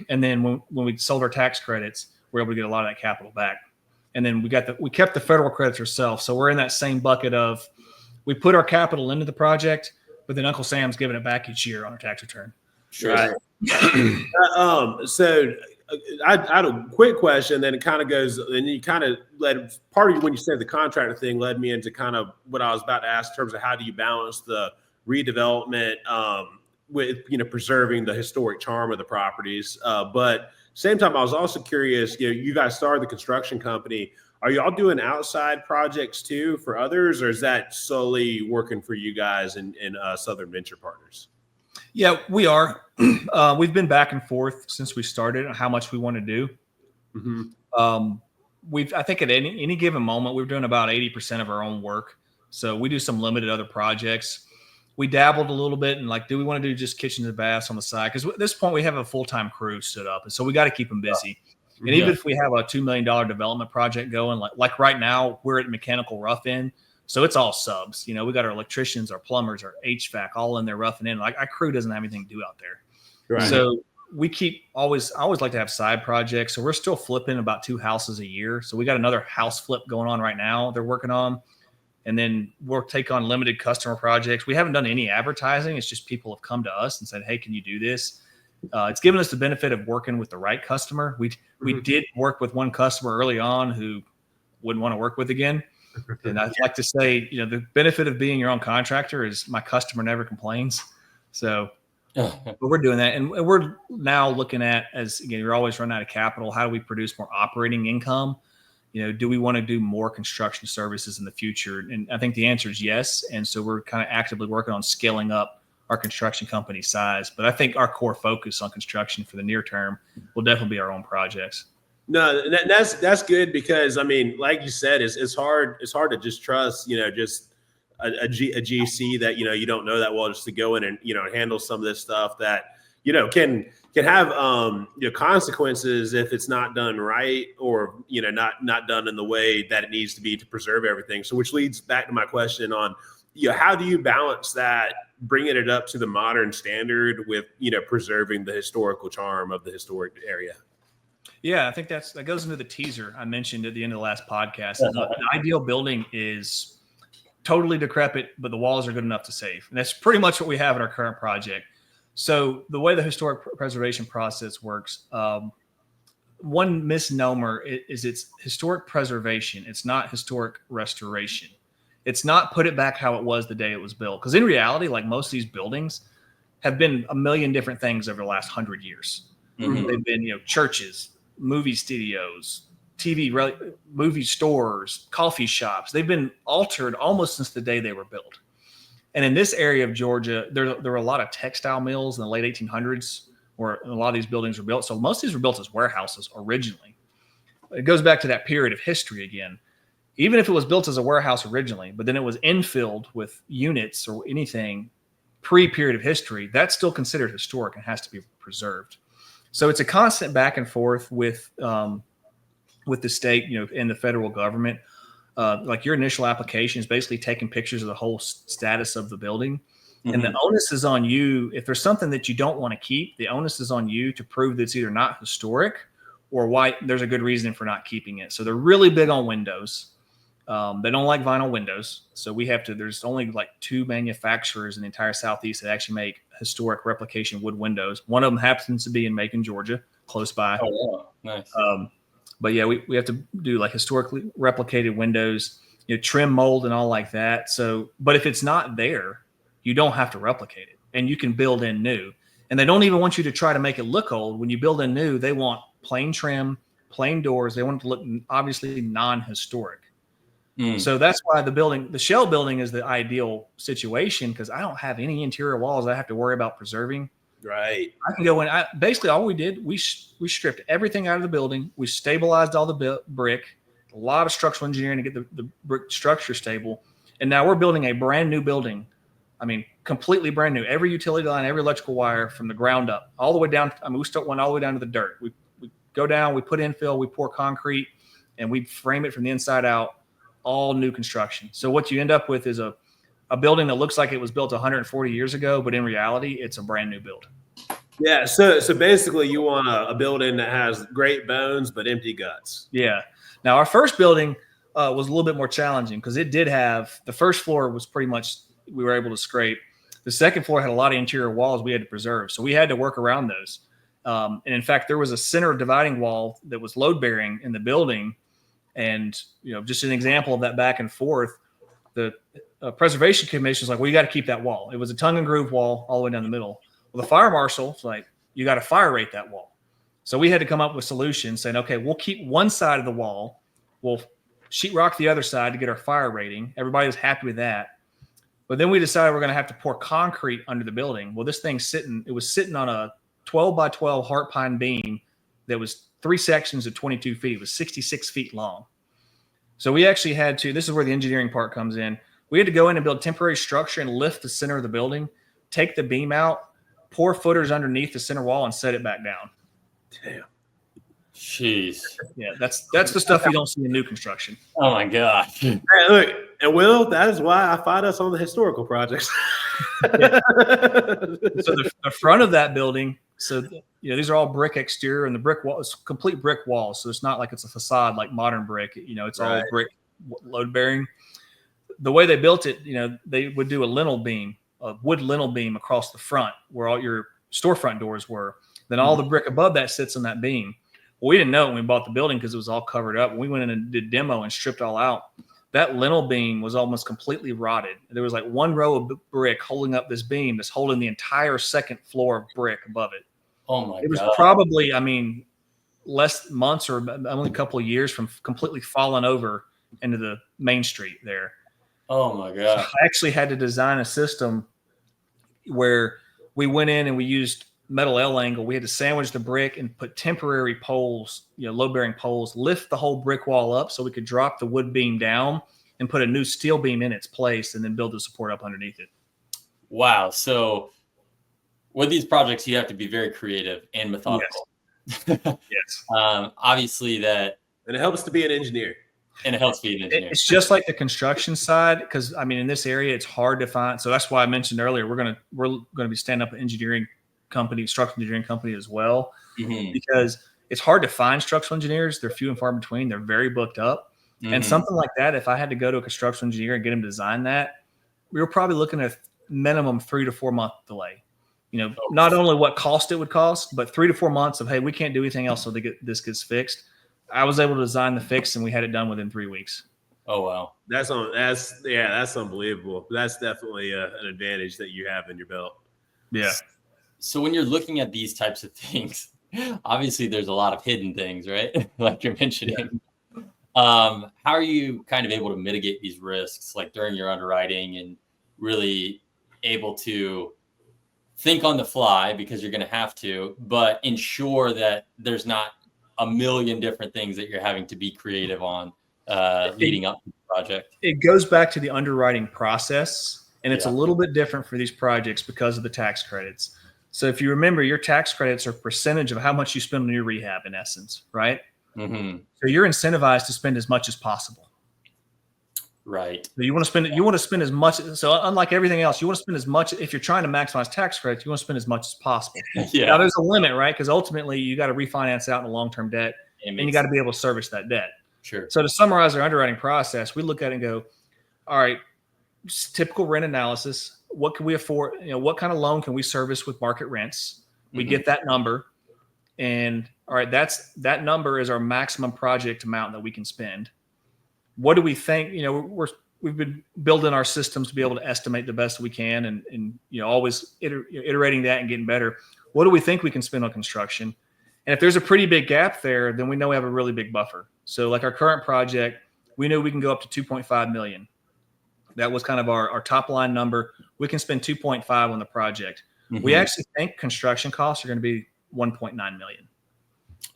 And then when we sold our tax credits, we were able to get a lot of that capital back. And then we kept the federal credits ourselves. So we're in that same bucket of we put our capital into the project, but then Uncle Sam's giving it back each year on our tax return. Sure. Right. So I had a quick question, then it kind of goes, and you kind of led part of when you said the contractor thing led me into kind of what I was about to ask in terms of how do you balance the redevelopment with preserving the historic charm of the properties. But same time, I was also curious. You guys started the construction company. Are y'all doing outside projects too for others, or is that solely working for you guys and Southern Venture Partners? Yeah, we are. We've been back and forth since we started on how much we want to do. Mm-hmm. I think at any given moment, we're doing about 80% of our own work. So we do some limited other projects. We dabbled a little bit and do we want to do just kitchens and baths on the side? Because at this point we have a full-time crew stood up. And so we got to keep them busy. And even if we have a $2 million development project going, like right now we're at mechanical rough in. So it's all subs. We got our electricians, our plumbers, our HVAC all in there roughing in. Our crew doesn't have anything to do out there. Right. So we I always like to have side projects. So we're still flipping about 2 houses a year. So we got another house flip going on right now they're working on. And then we'll take on limited customer projects. We haven't done any advertising. It's just people have come to us and said, hey, can you do this? It's given us the benefit of working with the right customer. We did work with one customer early on who wouldn't want to work with again. And I'd like to say, the benefit of being your own contractor is my customer never complains. So but we're doing that. And we're now looking at, as again, you're always running out of capital. How do we produce more operating income? Do we want to do more construction services in the future? And I think the answer is yes. And so we're kind of actively working on scaling up our construction company size. But I think our core focus on construction for the near term will definitely be our own projects. No, that's good because I mean, like you said, it's hard to just trust just a GC that you don't know that well just to go in and handle some of this stuff that can have consequences if it's not done right or not done in the way that it needs to be to preserve everything. So which leads back to my question on how do you balance that, bringing it up to the modern standard with preserving the historical charm of the historic area? Yeah, I think that goes into the teaser I mentioned at the end of the last podcast. An ideal building is totally decrepit, but the walls are good enough to save. And that's pretty much what we have in our current project. So the way the historic preservation process works, one misnomer is it's historic preservation. It's not historic restoration. It's not put it back how it was the day it was built. Because in reality, like most of these buildings have been a million different things over the last 100 years. Mm-hmm. They've been, churches, movie studios, movie stores, coffee shops. They've been altered almost since the day they were built. And in this area of Georgia, there were a lot of textile mills in the late 1800s where a lot of these buildings were built. So most of these were built as warehouses originally. It goes back to that period of history again. Even if it was built as a warehouse originally, but then it was infilled with units or anything pre-period of history, that's still considered historic and has to be preserved. So it's a constant back and forth with the state, and the federal government. Like your initial application is basically taking pictures of the whole status of the building. Mm-hmm. And the onus is on you. If there's something that you don't want to keep, the onus is on you to prove that it's either not historic or why there's a good reason for not keeping it. So they're really big on windows. They don't like vinyl windows. So there's only like 2 manufacturers in the entire Southeast that actually make historic replication wood windows. One of them happens to be in Macon, Georgia, close by. Oh, yeah. Nice. But yeah, we have to do like historically replicated windows. trim, mold, and all like that. So, but if it's not there, you don't have to replicate it, and you can build in new. And they don't even want you to try to make it look old. When you build in new, they want plain trim, plain doors. They want it to look obviously non-historic. So that's why the shell building is the ideal situation, because I don't have any interior walls I have to worry about preserving. Right. I can go in. Basically, all we did, we stripped everything out of the building. We stabilized all the brick, a lot of structural engineering to get the brick structure stable. And now we're building a brand new building. I mean, completely brand new. Every utility line, every electrical wire from the ground up, all the way down. I mean, we went all the way down to the dirt. We go down, we put infill, we pour concrete, and we frame it from the inside out. All new construction. So what you end up with is a building that looks like it was built 140 years ago, but in reality, it's a brand new build. Yeah. So basically, you want a building that has great bones but empty guts. Yeah. Now our first building was a little bit more challenging because it did have the first floor was pretty much we were able to scrape. The second floor had a lot of interior walls we had to preserve, so we had to work around those. And in fact, there was a center dividing wall that was load bearing in the building. And, just an example of that back and forth, the preservation commission is like, well, you got to keep that wall. It was a tongue and groove wall all the way down the middle. Well, the fire marshal's like, you got to fire rate that wall. So we had to come up with solutions saying, okay, we'll keep one side of the wall. We'll sheetrock the other side to get our fire rating. Everybody was happy with that. But then we decided we're going to have to pour concrete under the building. Well, this thing's it was sitting on a 12 by 12 heart pine beam that was 3 sections of 22 feet. It was 66 feet long. So we actually had to, this is where the engineering part comes in. We had to go in and build temporary structure and lift the center of the building, take the beam out, pour footers underneath the center wall and set it back down. Damn. Jeez. Yeah, that's the stuff you don't see in new construction. Oh my gosh. Hey, look, and Will, that is why I fight us on the historical projects. So the front of that building, so these are all brick exterior, and the brick wall is complete brick wall. So it's not like it's a facade like modern brick. It's all brick load bearing. The way they built it, they would do a wood lintel beam across the front where all your storefront doors were. Then all the brick above that sits on that beam. Well, we didn't know when we bought the building because it was all covered up. When we went in and did demo and stripped all out, that lintel beam was almost completely rotted. There was like one row of brick holding up this beam that's holding the entire second floor of brick above it. Oh my God. It was probably, less months or only a couple of years from completely falling over into the main street there. Oh my God. I actually had to design a system where we went in and we used metal L angle. We had to sandwich the brick and put temporary poles, load bearing poles, lift the whole brick wall up so we could drop the wood beam down and put a new steel beam in its place and then build the support up underneath it. Wow. So with these projects, you have to be very creative and methodical. Yes. Obviously that. And it helps to be an engineer. And it helps be an engineer. It's just like the construction side, because in this area it's hard to find. So that's why I mentioned earlier we're gonna be standing up an engineering company, structural engineering company as well, because it's hard to find structural engineers. They're few and far between. They're very booked up, and something like that. If I had to go to a construction engineer and get him to design that, we were probably looking at minimum 3 to 4 month delay. Not only what cost it would cost, but 3 to 4 months of, hey, we can't do anything else so this gets fixed. I was able to design the fix, and we had it done within 3 weeks. Oh wow, that's unbelievable. That's definitely an advantage that you have in your belt. Yeah. So when you're looking at these types of things, obviously there's a lot of hidden things, right? Like you're mentioning. Yeah. How are you kind of able to mitigate these risks, like during your underwriting, and really able to think on the fly because you're going to have to, but ensure that there's not a million different things that you're having to be creative on leading up to the project? It goes back to the underwriting process, and it's a little bit different for these projects because of the tax credits. So if you remember, your tax credits are a percentage of how much you spend on your rehab, in essence, right? Mm-hmm. So you're incentivized to spend as much as possible. Right. So you want to spend as much. So unlike everything else, you want to spend as much. If you're trying to maximize tax credits, you want to spend as much as possible. Yeah. Now there's a limit, right? Because ultimately you got to refinance out in a long-term debt, and you got to be able to service that debt. Sure. So to summarize our underwriting process, we look at it and go, all right, typical rent analysis. What can we afford? What kind of loan can we service with market rents? We get that number, and all right, that number is our maximum project amount that we can spend. what do we think? We've been building our systems to be able to estimate the best we can, and always iterating that and getting better. What do we think we can spend on construction? And if there's a pretty big gap there, then we know we have a really big buffer. So like our current project, we know we can go up to 2.5 million. That was kind of our top line number. We can spend 2.5 on the project. Mm-hmm. We actually think construction costs are going to be 1.9 million.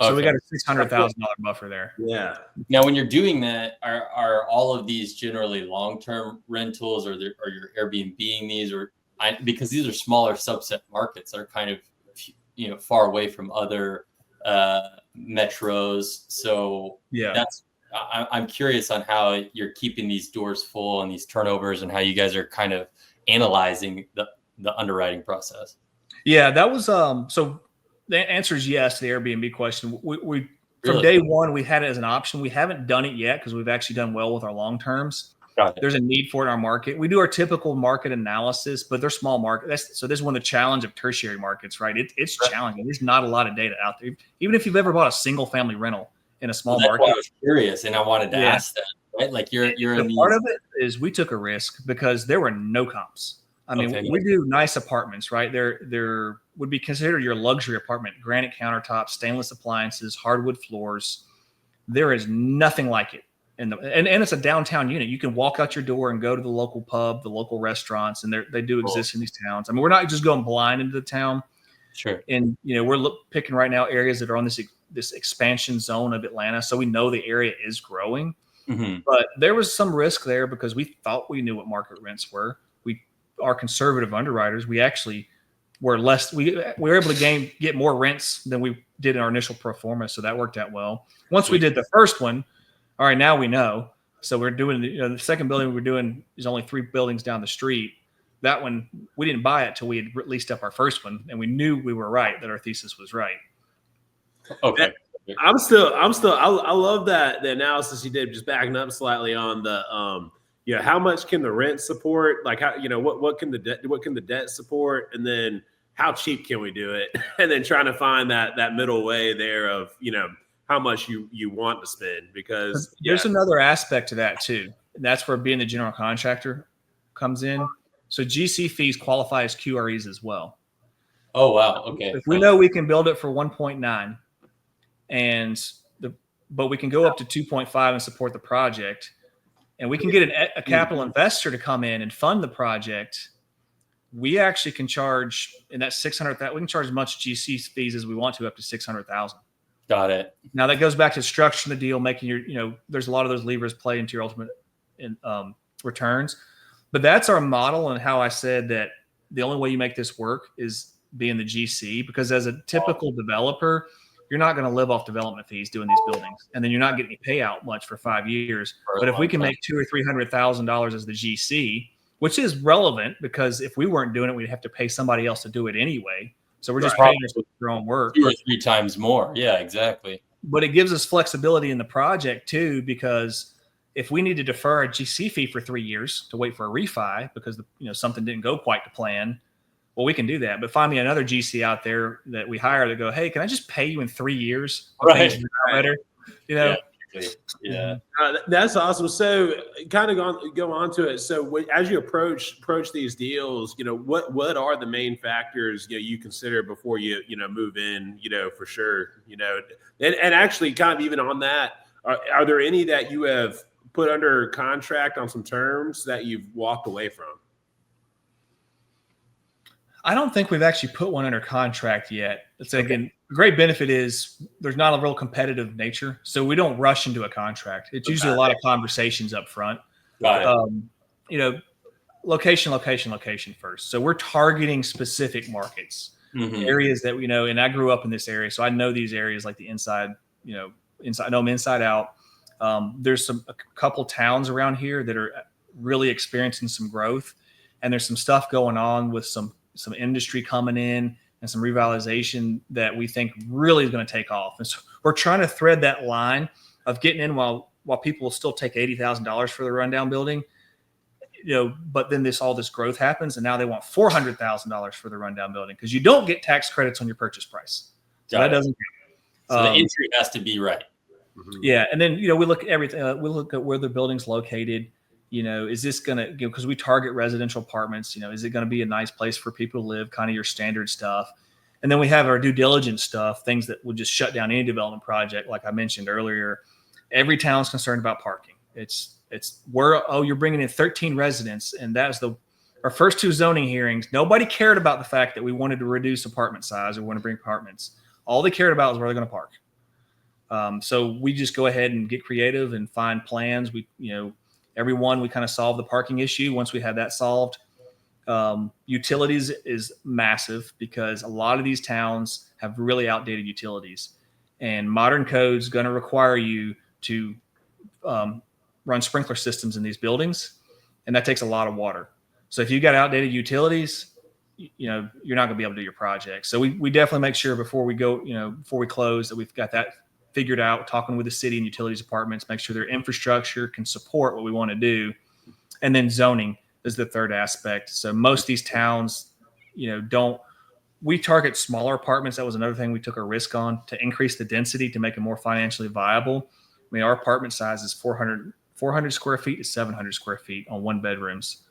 So we got a $600,000 buffer there. Yeah. Now, when you're doing that, are all of these generally long-term rentals, or you're Airbnb-ing these, because these are smaller subset markets that are kind of far away from other metros. So I'm curious on how you're keeping these doors full and these turnovers, and how you guys are kind of analyzing the underwriting process. Yeah, that was so. The answer is yes to the Airbnb question. We from Really? Day one, we had it as an option. We haven't done it yet because we've actually done well with our long terms. There's a need for it in our market. We do our typical market analysis, but they're small market. So this is one of the challenge of tertiary markets, right? It's challenging. There's not a lot of data out there. Even if you've ever bought a single family rental in a small market. Why I was curious, and I wanted to ask that. Right? Like you're in these... Part of it is we took a risk because there were no comps. I mean, we do nice apartments, right? There would be considered your luxury apartment: granite countertops, stainless appliances, hardwood floors. There is nothing like it, and it's a downtown unit. You can walk out your door and go to the local pub, the local restaurants, and they do exist in these towns. I mean, we're not just going blind into the town. Sure. And we're picking right now areas that are on this expansion zone of Atlanta, so we know the area is growing. Mm-hmm. But there was some risk there because we thought we knew what market rents were. Our conservative underwriters, we actually were less. We were able to get more rents than we did in our initial pro forma, so that worked out well. Once we did the first one, all right, now we know. So we're doing the second building we're doing is only 3 buildings down the street. That one we didn't buy it till we had leased up our first one, and we knew we were right, that our thesis was right. Okay. I love that the analysis you did, just backing up slightly on the how much can the rent support? Like how what can the debt support, and then how cheap can we do it? And then trying to find that middle way there of how much you want to spend, because there's another aspect to that too. And that's where being the general contractor comes in. So GC fees qualify as QREs as well. Oh wow, okay. If we know we can build it for 1.9, but we can go up to 2.5 and support the project. And we can get a capital investor to come in and fund the project. We actually can charge in that $600,000. We can charge as much GC fees as we want to, up to $600,000. Got it. Now that goes back to structuring the deal, making there's a lot of those levers play into your ultimate returns. But that's our model, and how I said that the only way you make this work is being the GC, because as a typical developer, you're not going to live off development fees doing these buildings, and then you're not getting any payout much for 5 years. But if we can make $200,000 or $300,000 as the GC, which is relevant, because if we weren't doing it, we'd have to pay somebody else to do it anyway. So we're just paying us with our own work. 2 or 3 times more. Yeah, exactly. But it gives us flexibility in the project too, because if we need to defer a GC fee for 3 years to wait for a refi because something didn't go quite to plan, well, we can do that. But find me another GC out there that we hire to go, hey, can I just pay you in 3 years? Right. Better, Yeah. That's awesome. So kind of go on to it. So as you approach these deals, what are the main factors you consider before you move in, for sure, and actually kind of even on that, are there any that you have put under contract on some terms that you've walked away from? I don't think we've actually put one under contract yet. It's again, the great benefit is there's not a real competitive nature, so we don't rush into a contract. It's usually a lot of conversations up front. Location first. So we're targeting specific markets, areas that we know. And I grew up in this area, so I know these areas like the inside. I know them inside out. There's a couple towns around here that are really experiencing some growth, and there's some stuff going on with some industry coming in and some revitalization that we think really is going to take off. And so we're trying to thread that line of getting in while people will still take $80,000 for the rundown building, but then all this growth happens, and now they want $400,000 for the rundown building because you don't get tax credits on your purchase price. So that doesn't. So the entry has to be right. Yeah, and then we look at everything. We look at where the building's located. Is this going to, because we target residential apartments. Is it going to be a nice place for people to live? Kind of your standard stuff. And then we have our due diligence stuff, things that would just shut down any development project. Like I mentioned earlier, every town's concerned about parking. It's where, you're bringing in 13 residents, and that's our first 2 zoning hearings. Nobody cared about the fact that we wanted to reduce apartment size or want to bring apartments. All they cared about is where they're going to park. So we just go ahead and get creative and find plans. Everyone, we kind of solve the parking issue. Once we have that solved, utilities is massive because a lot of these towns have really outdated utilities, and modern code's going to require you to run sprinkler systems in these buildings, and that takes a lot of water. So if you've got outdated utilities, you're not going to be able to do your project. So we definitely make sure before we go, before we close, that we've got that figured out, talking with the city and utilities departments, make sure their infrastructure can support what we want to do. And then zoning is the third aspect. So most of these towns, we target smaller apartments. That was another thing we took a risk on to increase the density to make it more financially viable. I mean, our apartment size is 400 square feet to 700 square feet on 1 bedrooms.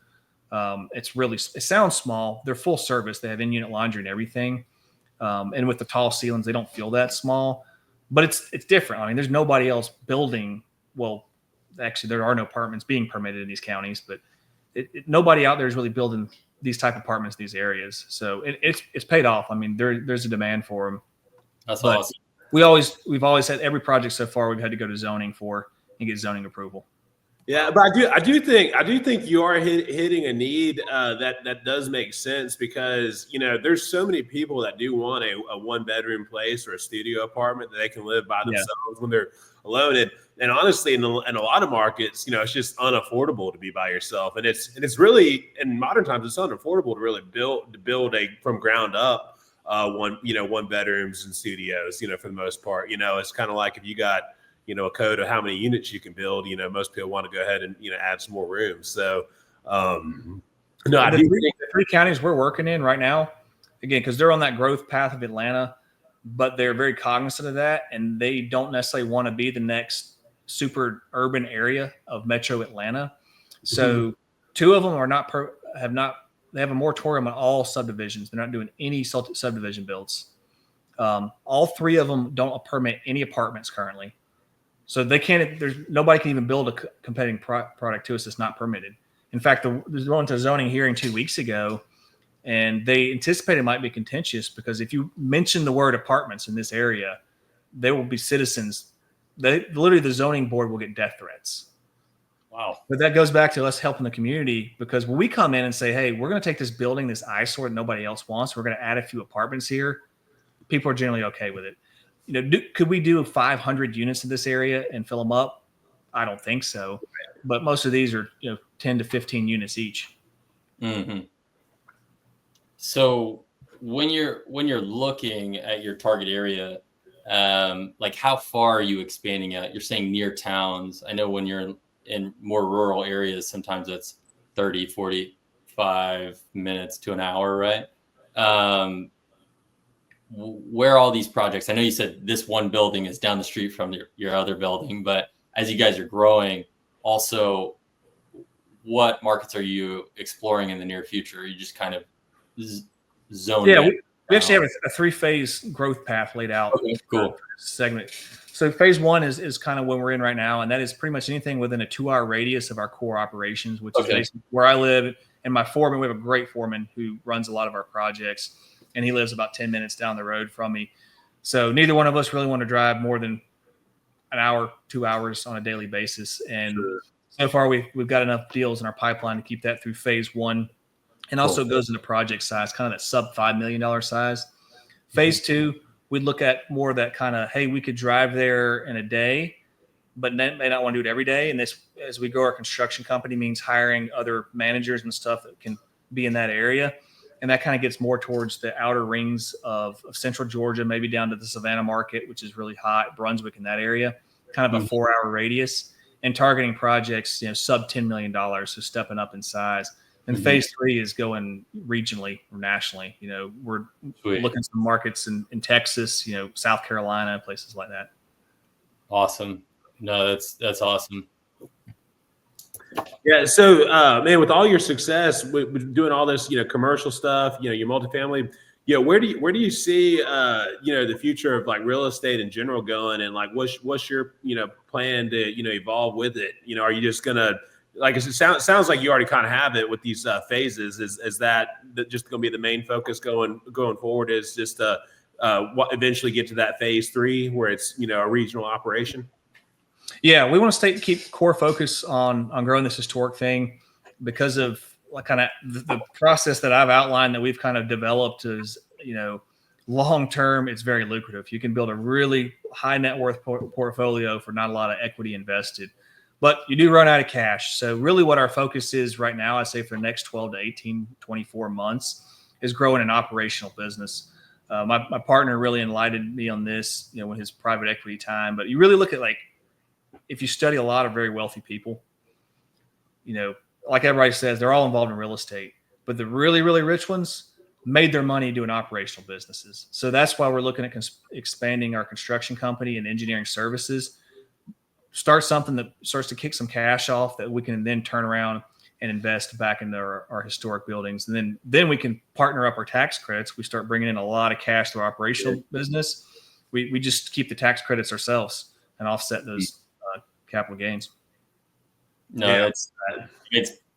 It sounds small. They're full service. They have in-unit laundry and everything. And with the tall ceilings, they don't feel that small. But it's different. I mean, there's nobody else building. Well, actually, there are no apartments being permitted in these counties, but nobody out there is really building these type of apartments in these areas. So it's paid off. I mean, there's a demand for them. That's awesome. We've always had every project so far we've had to go to zoning for and get zoning approval. Yeah, but I do think you are hitting a need that does make sense because there's so many people that do want a 1-bedroom place or a studio apartment that they can live by themselves when they're alone. And honestly, in a lot of markets, it's just unaffordable to be by yourself. And it's really, in modern times, it's unaffordable to really build a from ground up 1 bedrooms and studios. For the most part, it's kind of like if you got a code of how many units you can build, most people want to go ahead and, add some more rooms. So, the 3 counties we're working in right now, again, because they're on that growth path of Atlanta, but they're very cognizant of that. And they don't necessarily want to be the next super urban area of Metro Atlanta. So 2 of them they have a moratorium on all subdivisions. They're not doing any subdivision builds. All 3 of them don't permit any apartments currently. So they can't. Nobody can even build a competing product to us that's not permitted. In fact, there's one to a zoning hearing 2 weeks ago, and they anticipated it might be contentious because if you mention the word apartments in this area, there will be citizens. Literally, the zoning board will get death threats. Wow! But that goes back to us helping the community because when we come in and say, "Hey, we're going to take this building, this eyesore that nobody else wants, we're going to add a few apartments here," people are generally okay with it. Could we do 500 units in this area and fill them up? I don't think so. But most of these are 10 to 15 units each. Mm-hmm. So when you're looking at your target area, like how far are you expanding out? You're saying near towns. I know when you're in more rural areas, sometimes it's 30, 45 minutes to an hour, right? Where are all these projects? I know you said this one building is down the street from your other building, but as you guys are growing, also, what markets are you exploring in the near future? Are you just kind of zoned in? We actually have a 3-phase growth path laid out. Okay, cool. Segment. So phase 1 is kind of what we're in right now, and that is pretty much anything within a 2-hour radius of our core operations, which is basically where I live. And my foreman, we have a great foreman who runs a lot of our projects, and he lives about 10 minutes down the road from me. So neither one of us really want to drive more than an hour, 2 hours on a daily basis. And so far we've got enough deals in our pipeline to keep that through phase 1. And also goes into project size, kind of that sub $5 million size. Phase 2, we'd look at more of that kind of, hey, we could drive there in a day, but may not want to do it every day. And this, as we grow our construction company, means hiring other managers and stuff that can be in that area. And that kind of gets more towards the outer rings of central Georgia, maybe down to the Savannah market, which is really hot, Brunswick in that area, kind of a 4-hour radius, and targeting projects, sub $10 million, so stepping up in size. And phase 3 is going regionally or nationally. We're looking at some markets in Texas, South Carolina, places like that. Awesome. No, that's awesome. Yeah. So, man, with all your success with doing all this, commercial stuff, your multifamily, where do you see, the future of like real estate in general going, and like what's your, plan to, evolve with it? Are you just gonna, like, it sounds like you already kind of have it with these phases. Is that just going to be the main focus going forward? Is just eventually get to that phase 3 where it's a regional operation? Yeah, we want to keep core focus on growing this historic thing because of like kind of the process that I've outlined that we've kind of developed is, long term, it's very lucrative. You can build a really high net worth portfolio for not a lot of equity invested, but you do run out of cash. So really what our focus is right now, I say for the next 12 to 18, 24 months is growing an operational business. My partner really enlightened me on this, with his private equity time, but you really look at like, if you study a lot of very wealthy people, like everybody says, they're all involved in real estate, but the really, really rich ones made their money doing operational businesses. So that's why we're looking at expanding our construction company and engineering services, start something that starts to kick some cash off that we can then turn around and invest back into our historic buildings. And then we can partner up our tax credits. We start bringing in a lot of cash through our operational business. We just keep the tax credits ourselves and offset those capital gains. No,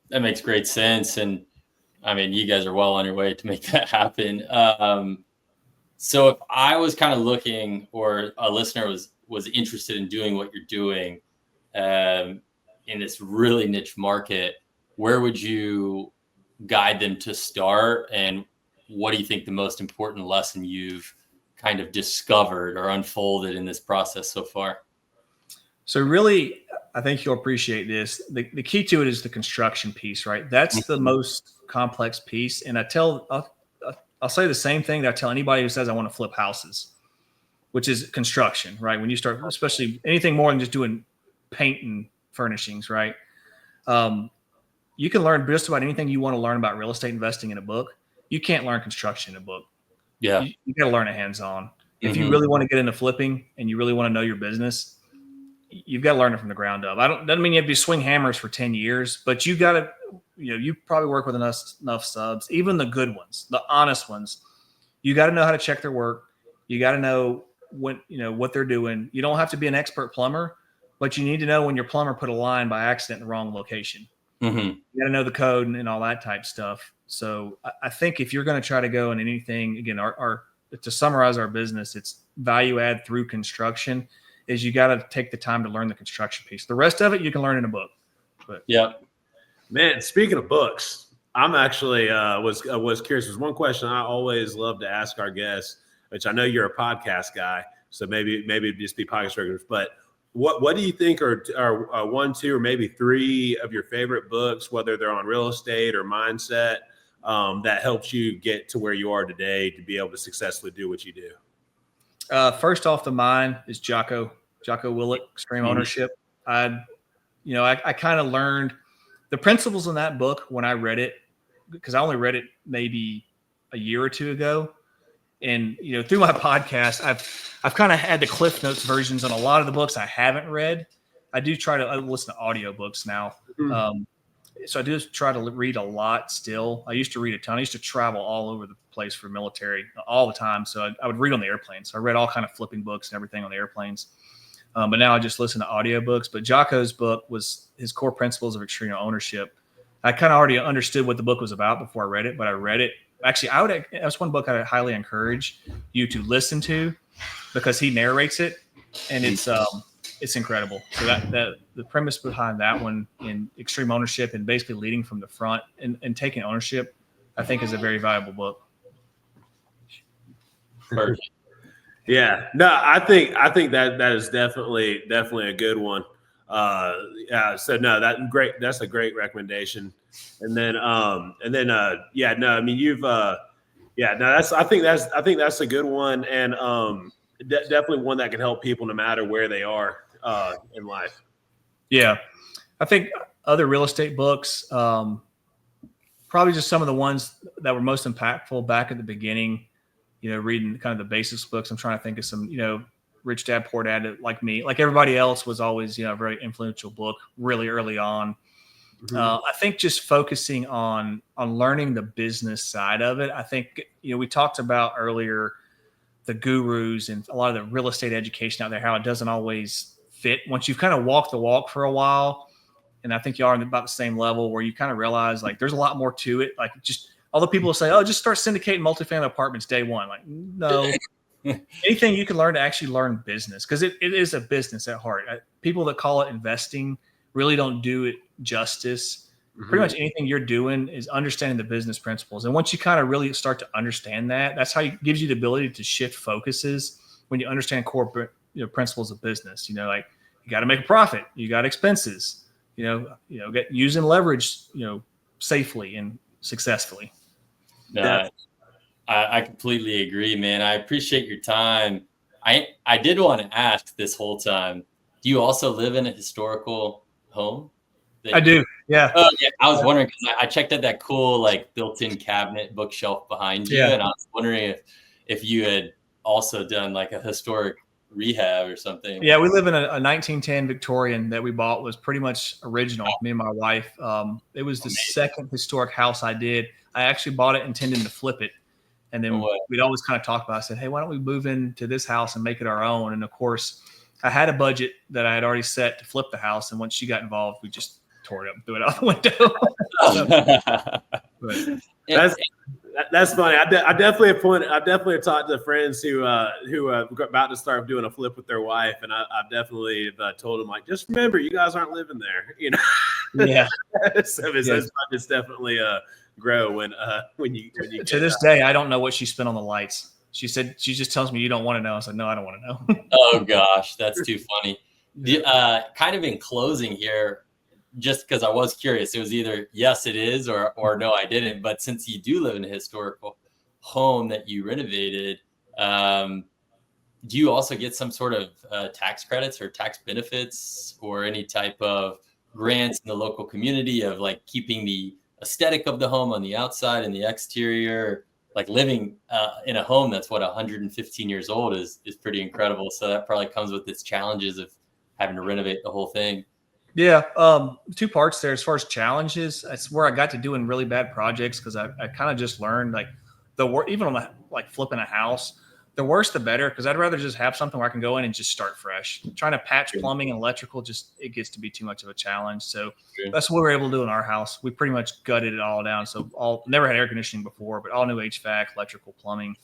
that makes great sense. And I mean, you guys are well on your way to make that happen. So if I was kind of looking, or a listener was interested in doing what you're doing in this really niche market, where would you guide them to start? And what do you think the most important lesson you've kind of discovered or unfolded in this process so far? So really, I think you'll appreciate this. The key to it is the construction piece, right? That's the most complex piece. And I'll say the same thing that I tell anybody who says I want to flip houses, which is construction, right? When you start, especially anything more than just doing paint and furnishings, right? You can learn just about anything you want to learn about real estate investing in a book. You can't learn construction in a book. Yeah. You got to learn it hands-on. If you really want to get into flipping and you really want to know your business, you've got to learn it from the ground up. Doesn't mean you have to swing hammers for 10 years, but you got to, you probably work with enough subs, even the good ones, the honest ones. You got to know how to check their work. You got to know what they're doing. You don't have to be an expert plumber, but you need to know when your plumber put a line by accident in the wrong location. Mm-hmm. You got to know the code and all that type stuff. So I think if you're going to try to go in anything, again, to summarize our business, it's value add through construction. Is you got to take the time to learn the construction piece. The rest of it you can learn in a book. But yeah, man. Speaking of books, I'm actually was curious. There's one question I always love to ask our guests, which I know you're a podcast guy, so maybe just be podcast regulars. But what do you think are 1, 2, or maybe 3 of your favorite books, whether they're on real estate or mindset, that helps you get to where you are today to be able to successfully do what you do? First off the mind is Jocko Willett, Extreme Ownership. I kind of learned the principles in that book when I read it, because I only read it maybe a year or 2 ago. And, through my podcast, I've kind of had the Cliff Notes versions on a lot of the books I haven't read. I do try to listen to audiobooks now. So I do try to read a lot still. I used to read a ton. I used to travel all over the place for military all the time. So I would read on the airplanes. So I read all kind of flipping books and everything on the airplanes. But now I just listen to audiobooks. But Jocko's book was his core principles of extreme ownership. I kind of already understood what the book was about before I read it, but I read it. Actually, that's one book I highly encourage you to listen to, because he narrates it, and it's incredible. So that the premise behind that one in extreme ownership and basically leading from the front and taking ownership, I think is a very valuable book. Perfect. Yeah, no, I think that is definitely a good one. Yeah, so no, that's a great recommendation. And then yeah, no, I mean you've yeah, no, I think that's a good one, and definitely one that can help people no matter where they are in life. Yeah, I think other real estate books, probably just some of the ones that were most impactful back at the beginning. Reading kind of the basics books. I'm trying to think of some. Rich Dad Poor Dad, like me, like everybody else, was always, a very influential book really early on. Mm-hmm. I think just focusing on learning the business side of it. I think, we talked about earlier the gurus and a lot of the real estate education out there, how it doesn't always fit once you've kind of walked the walk for a while. And I think you are on about the same level where you kind of realize like there's a lot more to it. Like just all the people will say, oh, just start syndicating multifamily apartments day one. Like, no, anything you can learn to actually learn business, because it is a business at heart. People that call it investing really don't do it justice. Mm-hmm. Pretty much anything you're doing is understanding the business principles. And once you kind of really start to understand that, that's how it gives you the ability to shift focuses when you understand core principles of business. Like you got to make a profit, you got expenses, get using leverage, safely and successfully. No, I completely agree, man. I appreciate your time. I did want to ask this whole time, do you also live in a historical home? I do. Yeah. Oh, yeah. I was wondering, because I checked out that cool, like, built-in cabinet bookshelf behind you. Yeah. And I was wondering if you had also done like a historic rehab or something. Yeah. We live in a 1910 Victorian that we bought, was pretty much original. Me and my wife. It was the second historic house I did. I actually bought it intending to flip it. And then we'd always kind of talk about it. I said, hey, why don't we move into this house and make it our own? And of course, I had a budget that I had already set to flip the house. And once she got involved, we just tore it up and threw it out the window. That's funny. I definitely have talked to friends who are about to start doing a flip with their wife, and I definitely have told them, like, just remember, you guys aren't living there, Yeah. So his budgets definitely grow when you to this day, I don't know what she spent on the lights. She said, she just tells me, you don't want to know. I said, no, I don't want to know. Oh gosh, that's too funny. Kind of in closing here, just because I was curious, it was either yes, it is, or no, I didn't. But since you do live in a historical home that you renovated, do you also get some sort of tax credits or tax benefits or any type of grants in the local community of like keeping the aesthetic of the home on the outside and the exterior? Like living in a home that's 115 years old is pretty incredible. So that probably comes with its challenges of having to renovate the whole thing. Yeah, two parts there. As far as challenges, that's where I got to doing really bad projects, because I kind of just learned like even on like flipping a house, the worse the better, because I'd rather just have something where I can go in and just start fresh. Trying to patch plumbing and electrical, it gets to be too much of a challenge. So that's what we were able to do in our house. We pretty much gutted it all down. So never had air conditioning before, but all new HVAC, electrical, plumbing.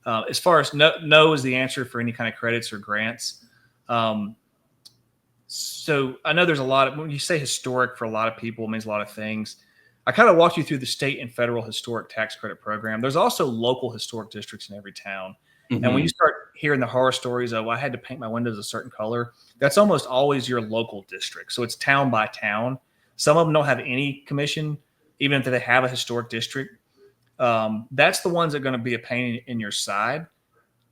As far as no is the answer for any kind of credits or grants. So I know there's a lot of, when you say historic, for a lot of people, it means a lot of things. I kind of walked you through the state and federal historic tax credit program. There's also local historic districts in every town. Mm-hmm. And when you start hearing the horror stories of, well, I had to paint my windows a certain color, that's almost always your local district. So it's town by town. Some of them don't have any commission, even if they have a historic district. That's the ones that are going to be a pain in your side.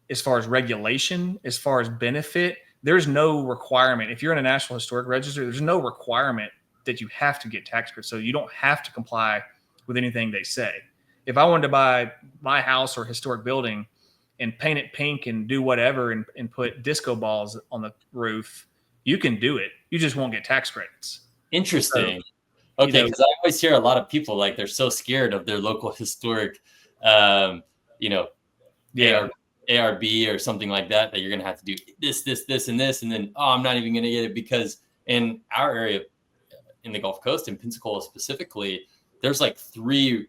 As far as regulation, as far as benefit, there's no requirement. If you're in a National Historic Register, there's no requirement that you have to get tax credits. So you don't have to comply with anything they say. If I wanted to buy my house or historic building and paint it pink and do whatever and put disco balls on the roof, you can do it. You just won't get tax credits. Interesting. So, okay, because I always hear a lot of people like they're so scared of their local historic, ARB or something like that you're going to have to do this, and this. And then, I'm not even going to get it, because in our area, in the Gulf Coast, in Pensacola specifically, there's like 3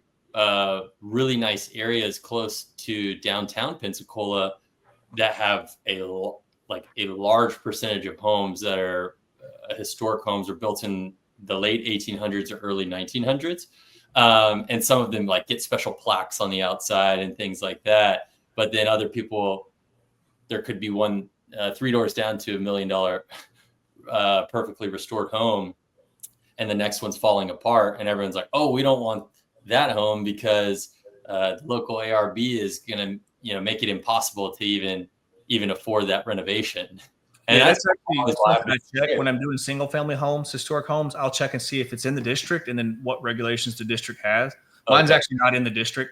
really nice areas close to downtown Pensacola that have a large percentage of homes that are historic homes or built in the late 1800s or early 1900s. And some of them like get special plaques on the outside and things like that. But then other people, there could be one 3 doors down to $1 million perfectly restored home, and the next one's falling apart, and everyone's like, "Oh, we don't want that home because the local ARB is going to make it impossible to even afford that renovation." And that's actually something I check when I'm doing single family homes, historic homes. I'll check and see if it's in the district, and then what regulations the district has. Mine's actually not in the district.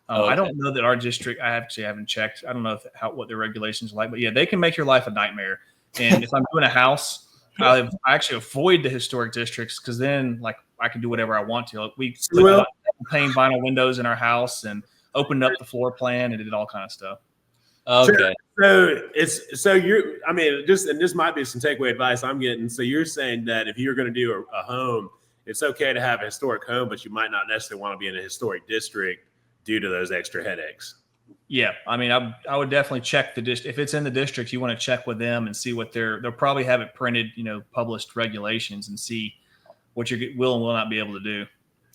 I don't know that our district. I actually haven't checked. I don't know what their regulations are like, but yeah, they can make your life a nightmare. And if I'm doing a house, I actually avoid the historic districts because then like I can do whatever I want to. Like, we put plain vinyl windows in our house and opened up the floor plan and did all kind of stuff. Okay. So you're, I mean, and this might be some takeaway advice I'm getting. So you're saying that if you're going to do a home, it's okay to have a historic home, but you might not necessarily want to be in a historic district due to those extra headaches. Yeah, I mean, I would definitely check the district. If it's in the district, you want to check with them and see what they'll probably have it printed, published regulations and see what you will and will not be able to do.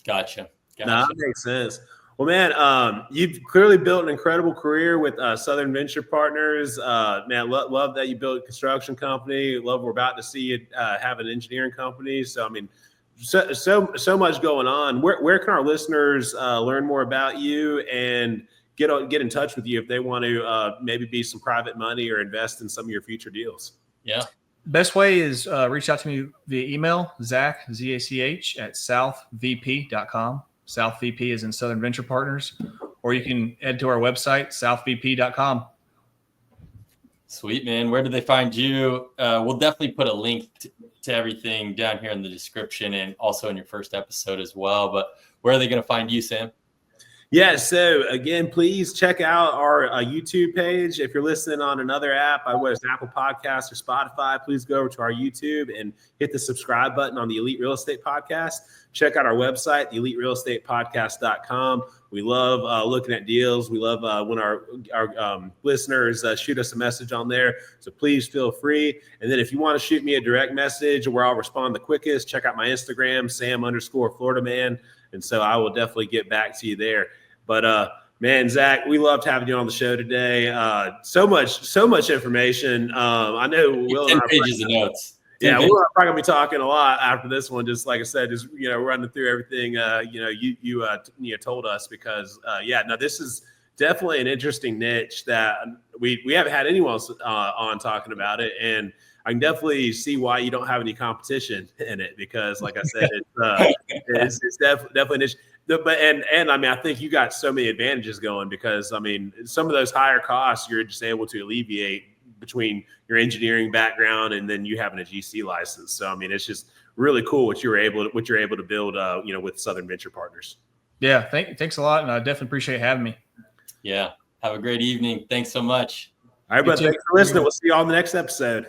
Gotcha. No, that makes sense. Well, man, you've clearly built an incredible career with Southern Venture Partners. Man, love that you built a construction company. Love we're about to see you have an engineering company. So, I mean, so much going on. Where can our listeners learn more about you and get in touch with you if they want to maybe be some private money or invest in some of your future deals? Yeah. Best way is reach out to me via email, Zach, Z-A-C-H, at southvp.com. South VP is in Southern Venture Partners, or you can head to our website, southvp.com. Sweet, man. Where do they find you? We'll definitely put a link to everything down here in the description and also in your first episode as well. But where are they going to find you, Sam? Yeah, so again, please check out our YouTube page. If you're listening on another app, whether it's Apple Podcasts or Spotify, please go over to our YouTube and hit the subscribe button on the Elite Real Estate Podcast. Check out our website, theeliterealestatepodcast.com. We love looking at deals. We love when our listeners shoot us a message on there. So please feel free. And then if you want to shoot me a direct message where I'll respond the quickest, check out my Instagram, Sam_FloridaMan. And so I will definitely get back to you there. But man, Zach, we loved having you on the show today. So much information. I know Will 10 pages of notes. Yeah, we're probably gonna be talking a lot after this one. Just like I said, just running through everything you told us because this is definitely an interesting niche that we haven't had anyone on talking about it, and I can definitely see why you don't have any competition in it because, like I said, it's definitely an issue. But and I mean, I think you got so many advantages going because I mean, some of those higher costs you're just able to alleviate between your engineering background and then you having a GC license. So I mean, it's just really cool what you're able to build, with Southern Venture Partners. Yeah, thanks a lot, and I definitely appreciate having me. Yeah, have a great evening. Thanks so much. All right, but thanks for listening. We'll see you all in the next episode.